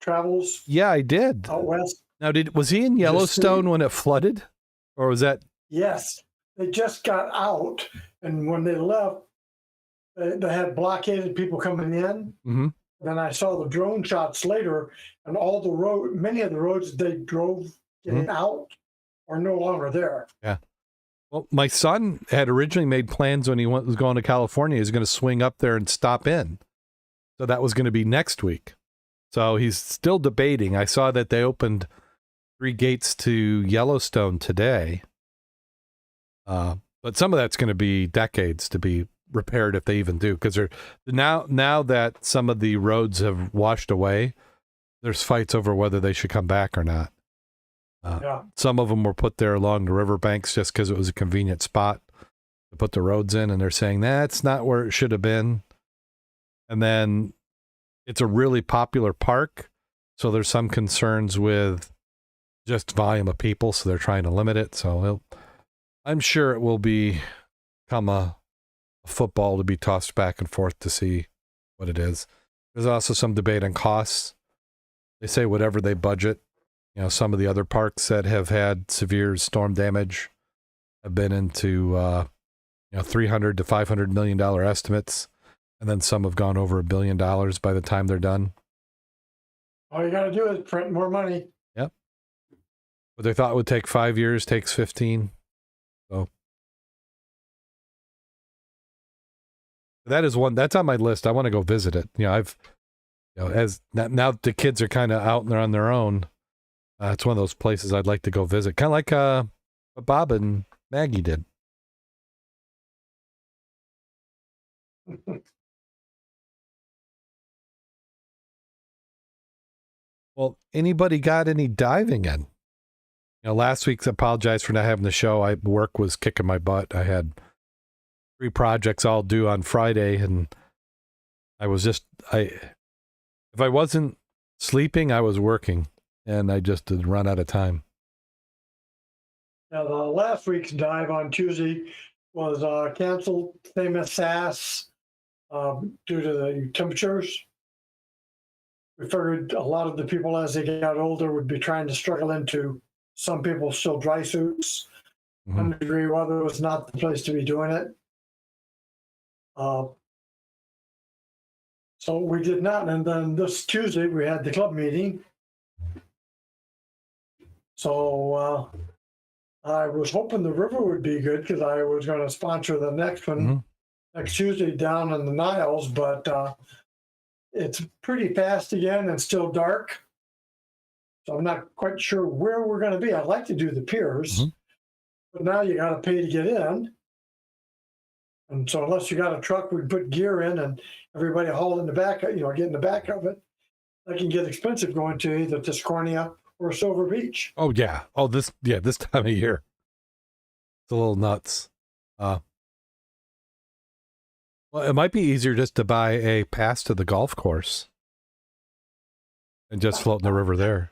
travels Yeah, I did. out west? Now, was he in Yellowstone when it flooded? Or was that? Yes. They just got out, and when they left, they had blockaded people coming in. Mm-hmm. Then I saw the drone shots later, and many of the roads they drove getting out are no longer there. Yeah. Well, my son had originally made plans when he was going to California. He was going to swing up there and stop in. So that was going to be next week. So he's still debating. I saw that they opened 3 gates to Yellowstone today. But some of that's going to be decades to be repaired if they even do, because they're now that some of the roads have washed away, there's fights over whether they should come back or not. Some of them were put there along the riverbanks just because it was a convenient spot to put the roads in, and they're saying that's not where it should have been. And then it's a really popular park, so there's some concerns with just volume of people, so they're trying to limit it. So I'm sure it will become a football to be tossed back and forth to see what it is. There's also some debate on costs. They say whatever they budget. You know, some of the other parks that have had severe storm damage have been into $300 to $500 million estimates, and then some have gone over $1 billion by the time they're done. All you got to do is print more money. Yep. What they thought would take 5 years takes 15. So that is one that's on my list. I want to go visit it. As now the kids are kind of out and they're on their own. It's one of those places I'd like to go visit, kind of like what Bob and Maggie did. Well, anybody got any diving in? Last week, I apologize for not having the show. Work was kicking my butt. I had 3 projects all due on Friday, and if I wasn't sleeping, I was working, and I just had run out of time. Now, the last week's dive on Tuesday was canceled, same as SAS, due to the temperatures. We figured a lot of the people, as they got older, would be trying to struggle into, some people still dry suits. 100-degree weather was not the place to be doing it. So we did not. And then this Tuesday, we had the club meeting. So I was hoping the river would be good because I was going to sponsor the next one next Tuesday down in the Niles, but it's pretty fast again and still dark. So I'm not quite sure where we're going to be. I'd like to do the piers, but now you got to pay to get in. And so unless you got a truck, we put gear in and everybody haul in the back, get in the back of it. That can get expensive going to either Tiscornia or Silver Beach. Oh, yeah. Oh, this time of year. It's a little nuts. Well, it might be easier just to buy a pass to the golf course and just float in the river there.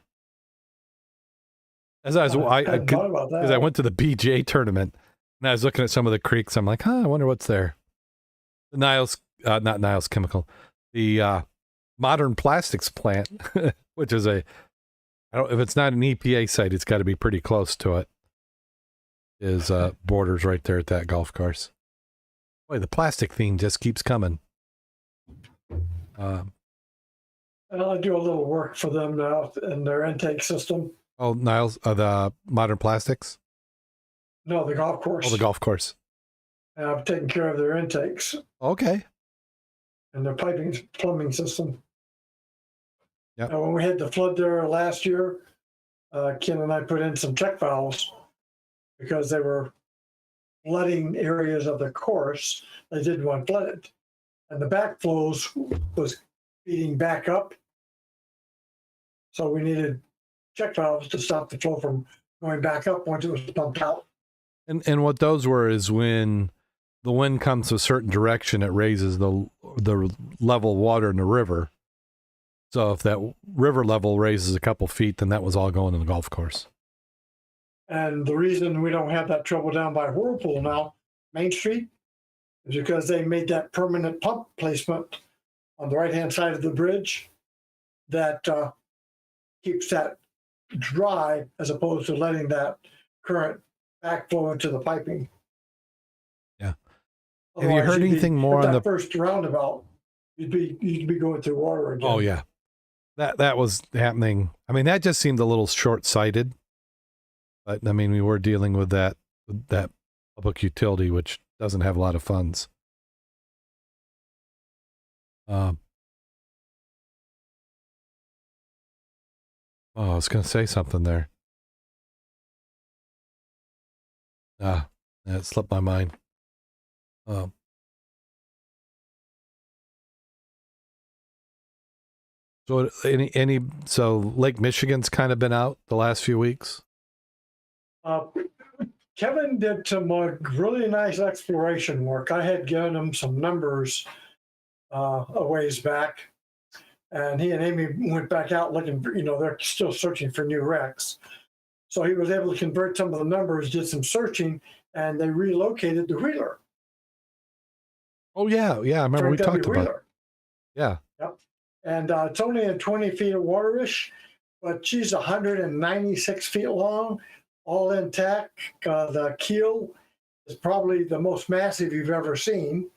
As I went to the BJ tournament and I was looking at some of the creeks, I'm like, I wonder what's there. The Niles, not Niles Chemical, the Modern Plastics plant, which is if it's not an EPA site, it's got to be pretty close to it. Is borders right there at that golf course. Boy, the plastic theme just keeps coming. And I do a little work for them now in their intake system. Oh, Niles, the Modern Plastics? No, the golf course. Oh, the golf course. And I've taken care of their intakes. Okay. And their plumbing system. Yeah. When we had the flood there last year, Ken and I put in some check valves because they were flooding areas of the course they didn't want flooded. And the backflows was feeding back up. So we needed check valves to stop the flow from going back up once it was pumped out. And what those were is when the wind comes a certain direction, it raises the level of water in the river. So if that river level raises a couple feet, then that was all going in the golf course. And the reason we don't have that trouble down by Whirlpool now, Main Street, is because they made that permanent pump placement on the right-hand side of the bridge that keeps that dry as opposed to letting that current backflow into the piping. Yeah. Otherwise, have you heard anything more on the first roundabout? You'd be going through water again. Oh yeah, that was happening. I mean, that just seemed a little short-sighted. But I mean, we were dealing with that public utility, which doesn't have a lot of funds. Oh, I was going to say something there. It slipped my mind. Um, so Lake Michigan's kind of been out the last few weeks. Kevin did some really nice exploration work. I had given him some numbers a ways back, and he and Amy went back out looking for, they're still searching for new wrecks. So he was able to convert some of the numbers, did some searching, and they relocated the Wheeler. Oh, yeah. I remember we talked about it. Yeah. Yep. And it's only in 20 feet of waterish, but she's 196 feet long, all intact. The keel is probably the most massive you've ever seen.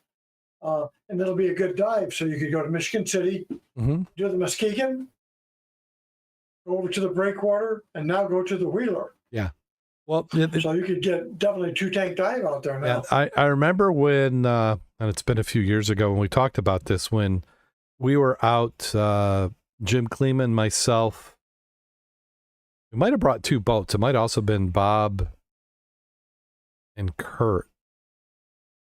And it'll be a good dive. So you could go to Michigan City, do the Muskegon, go over to the breakwater, and now go to the Wheeler. Yeah. Well, so you could get definitely 2-tank dive out there now. Yeah, I remember when, and it's been a few years ago when we talked about this, when we were out, Jim Kleeman, myself, we might have brought 2 boats. It might have also been Bob and Kurt.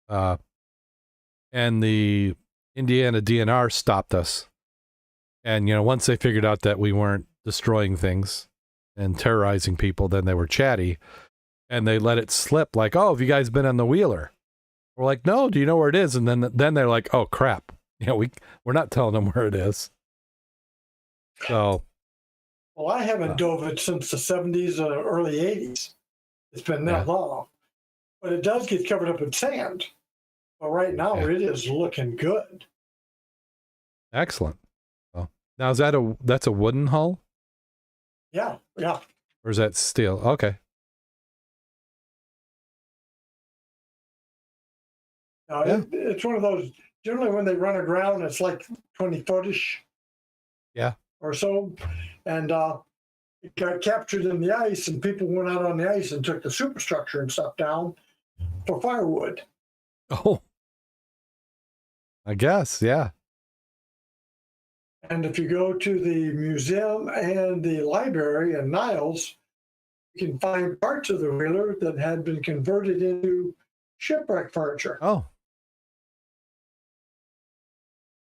And the Indiana DNR stopped us. And, once they figured out that we weren't destroying things and terrorizing people, then they were chatty. And they let it slip like, oh, have you guys been on the Wheeler? We're like, no, do you know where it is? And then they're like, oh, crap. We're not telling them where it is. So. Well, I haven't dove it since the 70s or early 80s. It's been that long. But it does get covered up in sand. But right now, it is looking good. Excellent. Well, now, that's a wooden hull? Yeah. Or is that steel? Okay. It's one of those, generally when they run aground, it's like 20 footish. Yeah. Or so. And it got captured in the ice, and people went out on the ice and took the superstructure and stuff down for firewood. Oh. I guess, yeah. And if you go to the museum and the library in Niles, you can find parts of the Wheeler that had been converted into shipwreck furniture. Oh.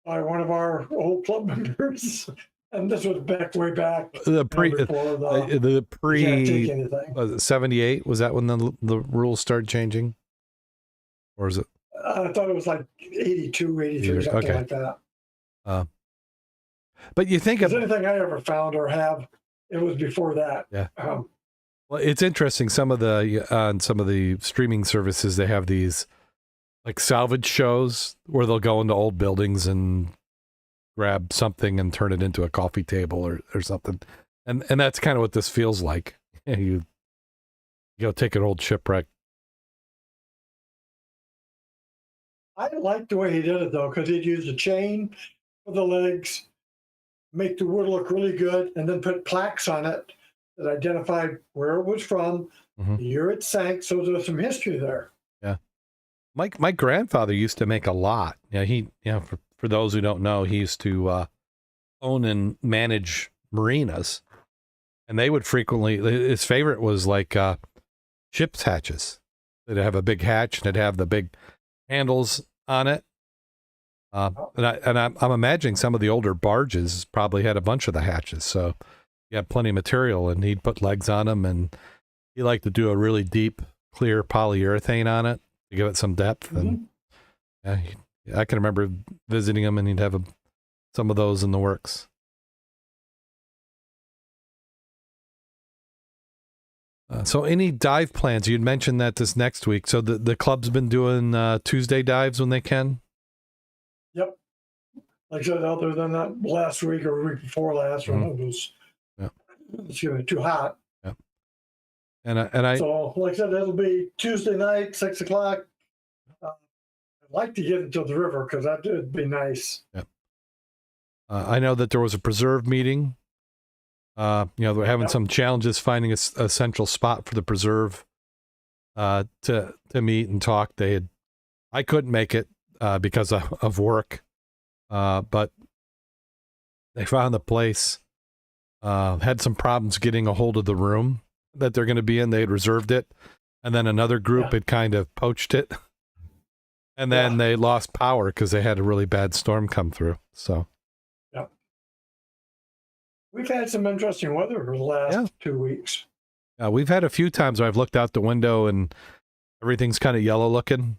By one of our old club members. And this was way back. The pre 78, was that when the rules started changing? Or is it? I thought it was like 82, 83, something like that. But you think of anything I ever found or have, it was before that. Yeah. Well, it's interesting. Some of the streaming services, they have these like salvage shows where they'll go into old buildings and grab something and turn it into a coffee table or something. And that's kind of what this feels like. You go take an old shipwreck. I liked the way he did it, though, because he'd use a chain for the legs, make the wood look really good, and then put plaques on it that identified where it was from, the year it sank, so there's some history there. Yeah. My grandfather used to make a lot. For those who don't know, he used to own and manage marinas, and they would frequently, his favorite was like ship's hatches. They'd have a big hatch and it'd have the big handles on it. And I'm imagining some of the older barges probably had a bunch of the hatches, so you had plenty of material, and he'd put legs on them, and he liked to do a really deep, clear polyurethane on it to give it some depth. And I can remember visiting him, and he'd have some of those in the works. So any dive plans? You'd mentioned that this next week. So the club's been doing Tuesday dives when they can? Yep. Like I said, other than that last week or week before last, when it was too hot. Yeah. And I so like I said, it'll be Tuesday night, 6 o'clock. I'd like to get into the river because that would be nice. Yeah. I know that there was a preserve meeting. They're having some challenges finding a central spot for the preserve to meet and talk. I couldn't make it because of work, but they found the place had some problems getting a hold of the room that they're going to be in. They had reserved it. And then another group had kind of poached it. And then they lost power because they had a really bad storm come through. So, we've had some interesting weather for the last 2 weeks. We've had a few times where I've looked out the window and everything's kind of yellow looking.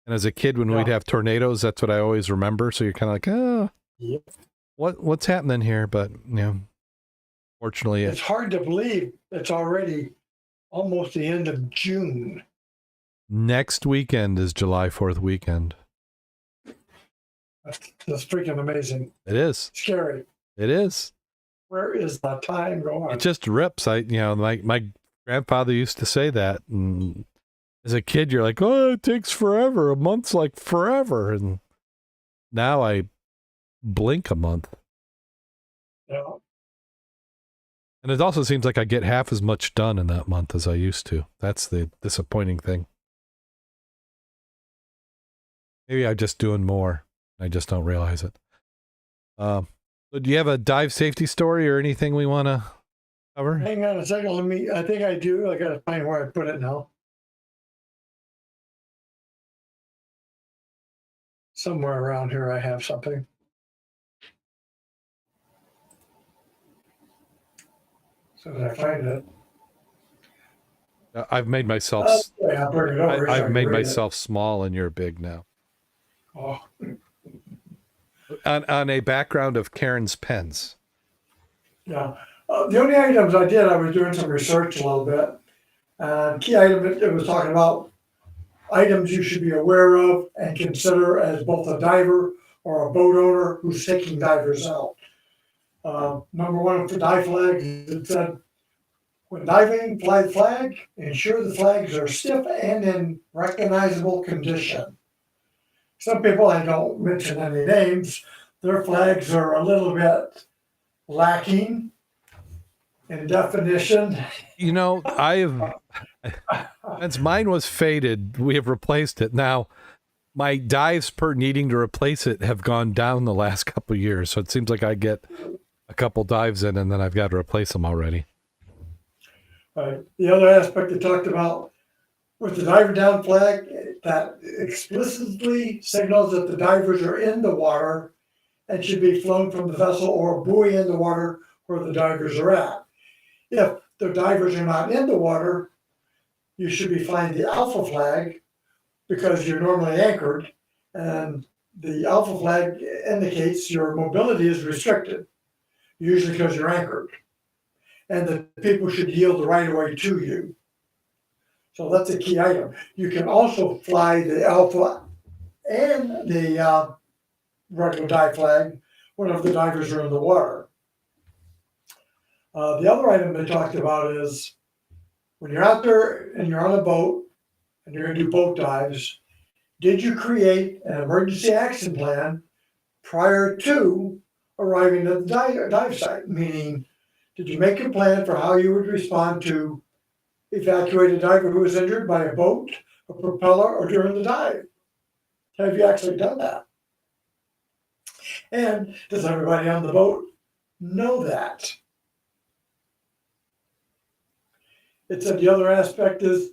And as a kid, when we'd have tornadoes, that's what I always remember. So you're kind of like, what's happening here? But, fortunately, it's hard to believe it's already almost the end of June. Next weekend is July 4th weekend. That's freaking amazing. It is. Scary. It is. Where is the time going? It just rips. My grandfather used to say that. And as a kid, you're like, oh, it takes forever. A month's like forever. And now I blink a month. Yeah. And it also seems like I get half as much done in that month as I used to. That's the disappointing thing. Maybe I'm just doing more. I just don't realize it. So do you have a dive safety story or anything we want to cover? Hang on a second. I think I do. I got to find where I put it now. Somewhere around here I have something. So did I find it? I've made myself. I'll bring it over. I've made myself small, and you're big now. Oh. On a background of Karen's pens. Yeah. The only items I did, I was doing some research a little bit. Key item, it was talking about items you should be aware of and consider as both a diver or a boat owner who's taking divers out. Number one for dive flags, it said, when diving, fly the flag, ensure the flags are stiff and in recognizable condition. Some people, I don't mention any names, their flags are a little bit lacking in definition. Since mine was faded, we have replaced it. Now, my dives per needing to replace it have gone down the last couple of years. So it seems like I get a couple dives in and then I've got to replace them already. The other aspect they talked about with the diver down flag, that explicitly signals that the divers are in the water and should be flown from the vessel or buoy in the water where the divers are at. If the divers are not in the water, you should be flying the alpha flag because you're normally anchored, and the alpha flag indicates your mobility is restricted, usually because you're anchored, and the people should yield the right of way to you. So that's a key item. You can also fly the alpha and the regular dive flag whenever the divers are in the water. The other item they talked about is when you're out there and you're on a boat and you're going to do boat dives, did you create an emergency action plan prior to arriving at the dive site? Meaning, did you make a plan for how you would respond to evacuate a diver who was injured by a boat, a propeller, or during the dive? Have you actually done that? And does everybody on the boat know that? It said the other aspect is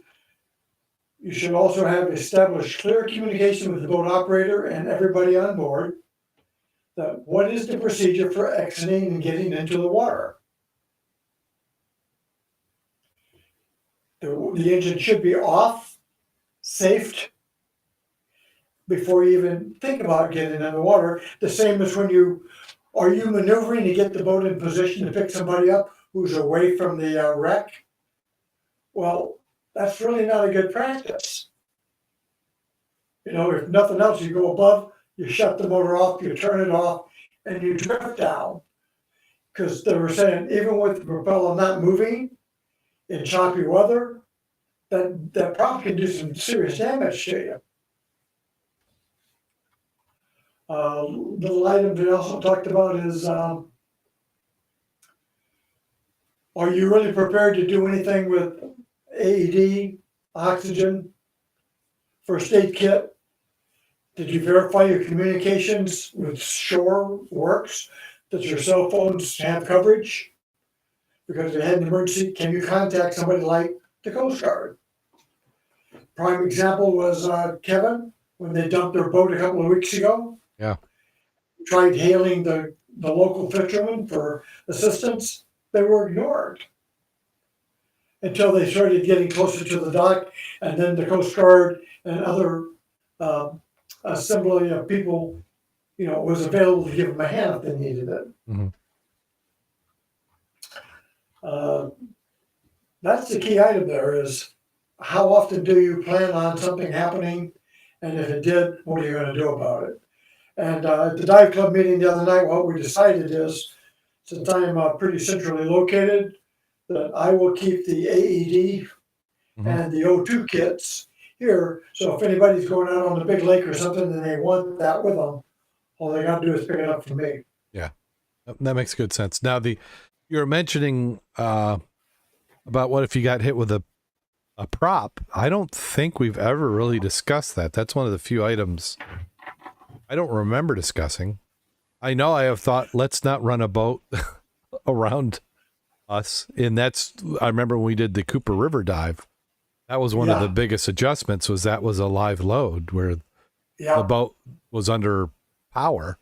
you should also have established clear communication with the boat operator and everybody on board that what is the procedure for exiting and getting into the water. The engine should be off, safed, before you even think about getting in the water. The same as when are you maneuvering to get the boat in position to pick somebody up who's away from the wreck? Well, that's really not a good practice. If nothing else, you go above, you shut the motor off, you turn it off, and you drift down. Because they were saying, even with the propeller not moving in choppy weather, that probably can do some serious damage to you. Little item they also talked about is, are you really prepared to do anything with AED, oxygen, first aid kit? Did you verify your communications with shore works? Does your cell phones have coverage? because if you had an emergency, can you contact somebody like the Coast Guard? Prime example was Kevin, when they dumped their boat a couple of weeks ago. Yeah. Tried hailing the local fishermen for assistance. They were ignored until they started getting closer to the dock, and then the Coast Guard and other assembly of people, was available to give them a hand if they needed it. Mhm. That's the key item there is how often do you plan on something happening? And if it did, what are you going to do about it? And at the dive club meeting the other night, what we decided is, since I am pretty centrally located, that I will keep the AED and the O2 kits here. So if anybody's going out on the big lake or something and they want that with them, all they got to do is pick it up from me. Yeah, that makes good sense. Now, you're mentioning about what if you got hit with a prop. I don't think we've ever really discussed that. That's one of the few items I don't remember discussing. I know I have thought, let's not run a boat around us. And I remember when we did the Cooper River dive, that was one of the biggest adjustments was that was a live load where the boat was under power.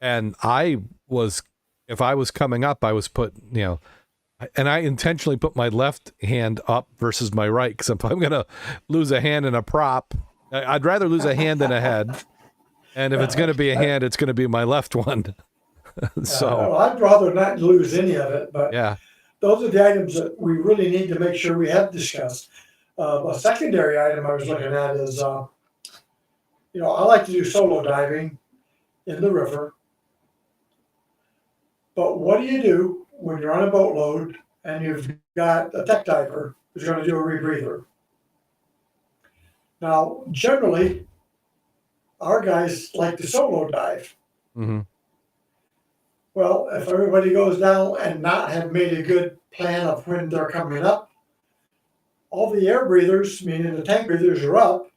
And if I was coming up, I was and I intentionally put my left hand up versus my right, because if I'm going to lose a hand in a prop, I'd rather lose a hand than a head. And if it's going to be a hand, it's going to be my left one. So I'd rather not lose any of it, but those are the items that we really need to make sure we have discussed. A secondary item I was looking at is, I like to do solo diving in the river. But what do you do when you're on a boat load and you've got a tech diver who's going to do a rebreather? Now, generally, our guys like to solo dive. Mm-hmm. Well, if everybody goes down and not have made a good plan of when they're coming up, all the air breathers, meaning the tank breathers, are up,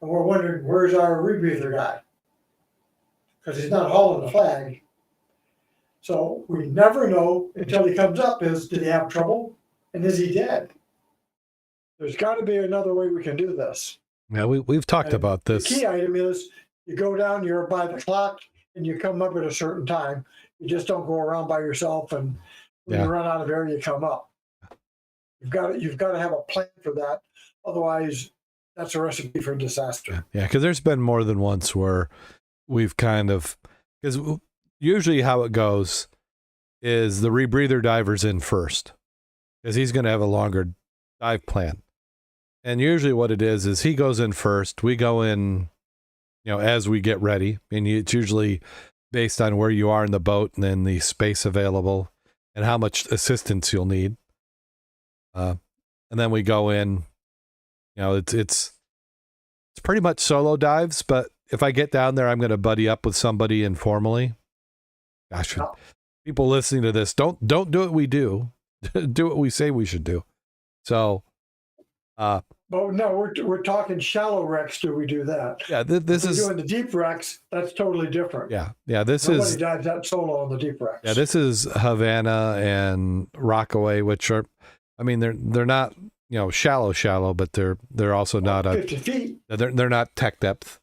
and we're wondering, where's our rebreather guy? Because he's not hauling the flag. So we never know until he comes up did he have trouble? And is he dead? There's got to be another way we can do this. Yeah, we've talked about this. The key item is you go down, you're by the clock, and you come up at a certain time. You just don't go around by yourself, and when you run out of air, you come up. You've got to have a plan for that. Otherwise, that's a recipe for disaster. Yeah, because there's been more than once where we've because usually how it goes is the rebreather diver's in first because he's going to have a longer dive plan. And usually what it is he goes in first. We go in, as we get ready. And it's usually based on where you are in the boat and then the space available and how much assistance you'll need. And then we go in, it's pretty much solo dives, but if I get down there, I'm going to buddy up with somebody informally. Gosh, people listening to this, don't do what we do. Do what we say we should do. So, but no, we're talking shallow wrecks. Do we do that? Yeah, this is doing the deep wrecks. That's totally different. Yeah. Nobody dives that solo on the deep wrecks. Yeah, this is Havana and Rockaway, which are, they're not shallow, but they're also not 50 feet. They're not tech depth.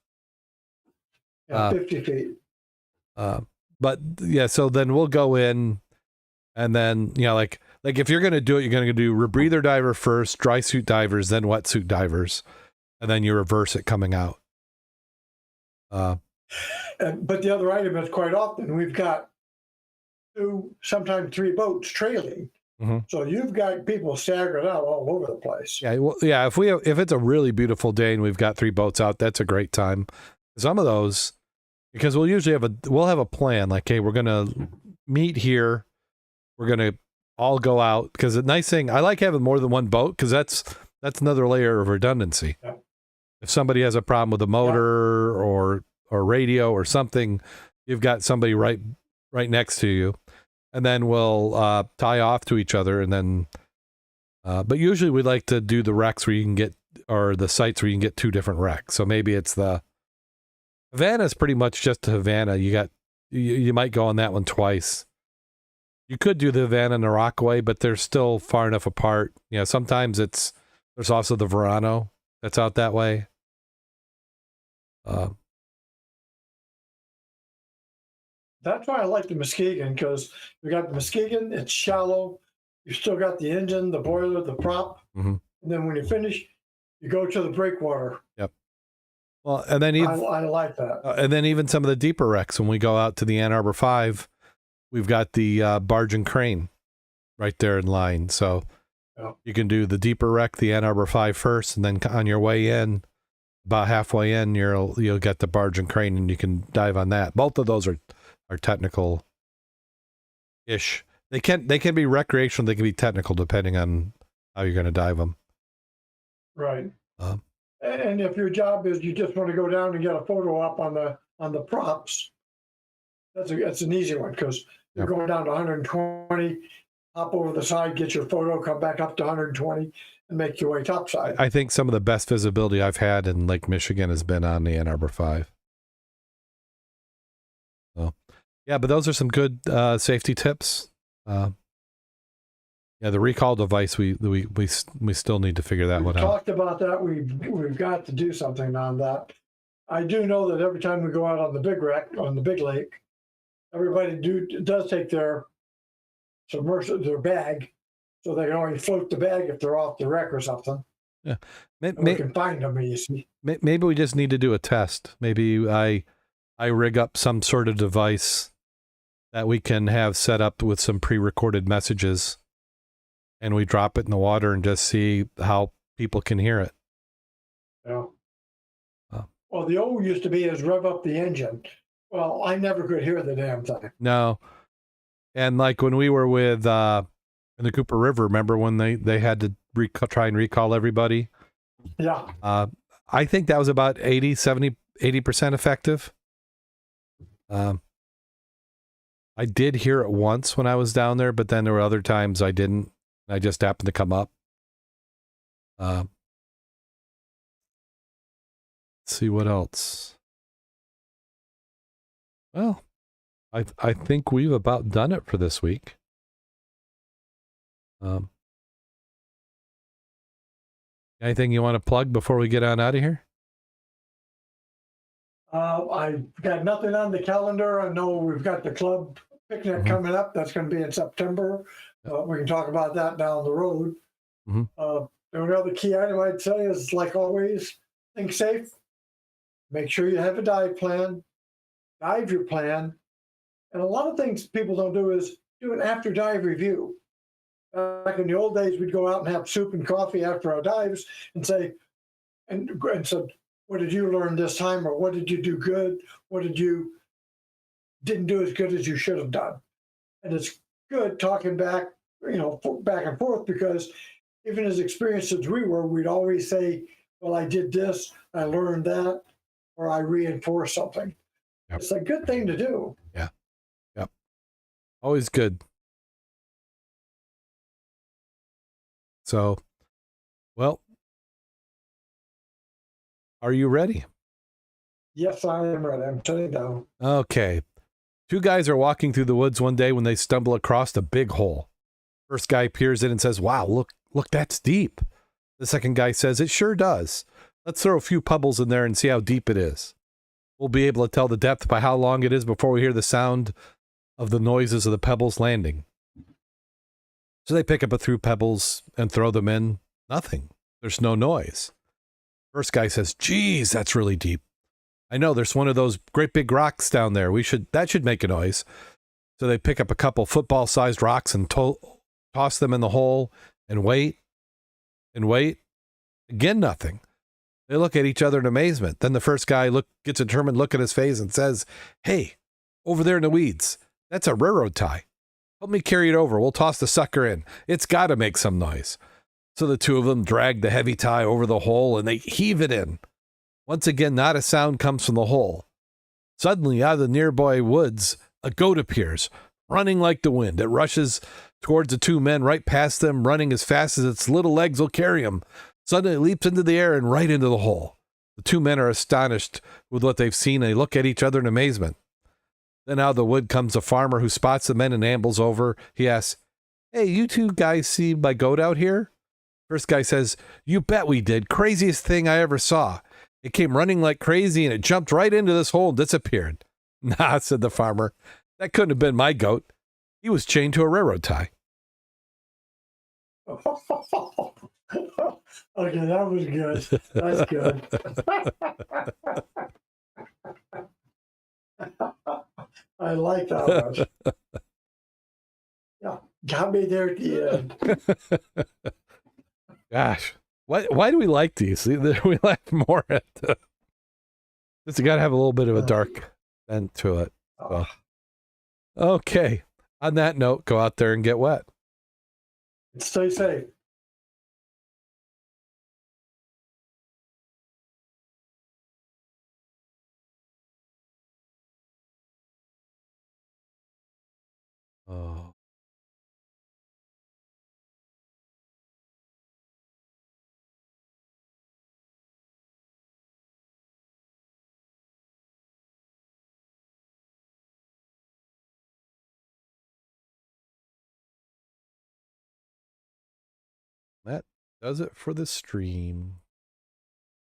Yeah, 50 feet. But yeah, so then we'll go in, and then like if you're gonna do it, you're gonna do rebreather diver first, dry suit divers, then wetsuit divers, and then you reverse it coming out. But the other item is quite often we've got 2, sometimes 3 boats trailing. Mm-hmm. So you've got people staggered out all over the place. Yeah, well, yeah. If it's a really beautiful day and we've got 3 boats out, that's a great time. Some of those, because we'll usually have a plan. Like, hey, we're gonna meet here. We're gonna all go out, because the nice thing, I like having more than one boat because that's another layer of redundancy. Yeah. If somebody has a problem with a motor or radio or something, you've got somebody right next to you. And then we'll tie off to each other, and then. But usually we like to do the wrecks where you can get, or the sites where you can get 2 different wrecks. So maybe it's the Havana's pretty much just Havana. You might go on that one twice, You could do the Havana and the Rockaway, but they're still far enough apart. Yeah, sometimes there's also the Verano that's out that way. That's why I like the Muskegon, because you got the Muskegon, it's shallow. You still got the engine, the boiler, the prop. Mm-hmm. And then when you finish, you go to the breakwater. Yep. Well, and then I like that. And then even some of the deeper wrecks, when we go out to the Ann Arbor 5, we've got the barge and crane right there in line. So you can do the deeper wreck, the Ann Arbor 5 first, and then on your way in, about halfway in, you'll get the barge and crane, and you can dive on that. Both of those are technical-ish. They can be recreational, they can be technical, depending on how you're going to dive them. Right. And if your job is you just want to go down and get a photo up on the props, that's an easy one, because you're going down to 120, hop over the side, get your photo, come back up to 120, and make your way topside. I think some of the best visibility I've had in Lake Michigan has been on the Ann Arbor 5. So, yeah, but those are some good safety tips. Yeah, the recall device, we still need to figure that one out. We talked about that. We've got to do something on that. I do know that every time we go out on the big wreck, on the big lake, everybody does take their bag, so they can only float the bag if they're off the wreck or something. Yeah, we can find them easy. Maybe we just need to do a test. Maybe I rig up some sort of device that we can have set up with some pre-recorded messages, and we drop it in the water and just see how people can hear it. Yeah. Well, the old used to be is rev up the engine. Well, I never could hear the damn thing. No. And like when we were with in the Cooper River, remember when they had to try and recall everybody? Yeah. I think that was about 80% effective. I did hear it once when I was down there, but then there were other times I didn't. I just happened to come up. Let's see what else. Well, I think we've about done it for this week. Anything you want to plug before we get on out of here? I've got nothing on the calendar. I know we've got the club picnic coming up. That's going to be in September. We can talk about that down the road. The only other key item I'd say is, like always, think safe. Make sure you have a dive plan. Dive your plan. And a lot of things people don't do is do an after dive review. Back in the old days, we'd go out and have soup and coffee after our dives and say, and said, what did you learn this time? Or what did you do good? What did you didn't do as good as you should have done? And it's good talking back, back and forth, because even as experienced as we were, we'd always say, well, I did this, I learned that, or I reinforced something. Yep. It's a good thing to do. Yeah. Yep. Always good. So, well, are you ready? Yes, I am ready. I'm sitting down. Okay. Two guys are walking through the woods one day when they stumble across a big hole. First guy peers in and says, wow, look, that's deep. The second guy says, it sure does. Let's throw a few pebbles in there and see how deep it is. We'll be able to tell the depth by how long it is before we hear the sound of the noises of the pebbles landing. So they pick up a few pebbles and throw them in. Nothing. There's no noise. First guy says, geez, that's really deep. I know, there's one of those great big rocks down there. That should make a noise. So they pick up a couple football-sized rocks and toss them in the hole and wait and wait. Again, nothing. They look at each other in amazement. Then the first guy gets a determined look at his face and says, hey, over there in the weeds, that's a railroad tie. Help me carry it over. We'll toss the sucker in. It's got to make some noise. So the two of them drag the heavy tie over the hole and they heave it in. Once again, not a sound comes from the hole. Suddenly, out of the nearby woods, a goat appears, running like the wind. It rushes towards the two men, right past them, running as fast as its little legs will carry him. Suddenly, it leaps into the air and right into the hole. The two men are astonished with what they've seen, and they look at each other in amazement. Then out of the wood comes a farmer who spots the men and ambles over. He asks, "Hey, you two guys see my goat out here?" First guy says, "You bet we did. Craziest thing I ever saw. It came running like crazy and it jumped right into this hole and disappeared." "Nah," said the farmer. "That couldn't have been my goat. He was chained to a railroad tie." Okay, that was good. That's good. I like that one. Yeah, got me there at the end. Gosh, why do we like these? We laugh more at the... It's got to have a little bit of a dark bent to it. So. Okay. On that note, go out there and get wet. Stay safe. Oh. That does it for the stream.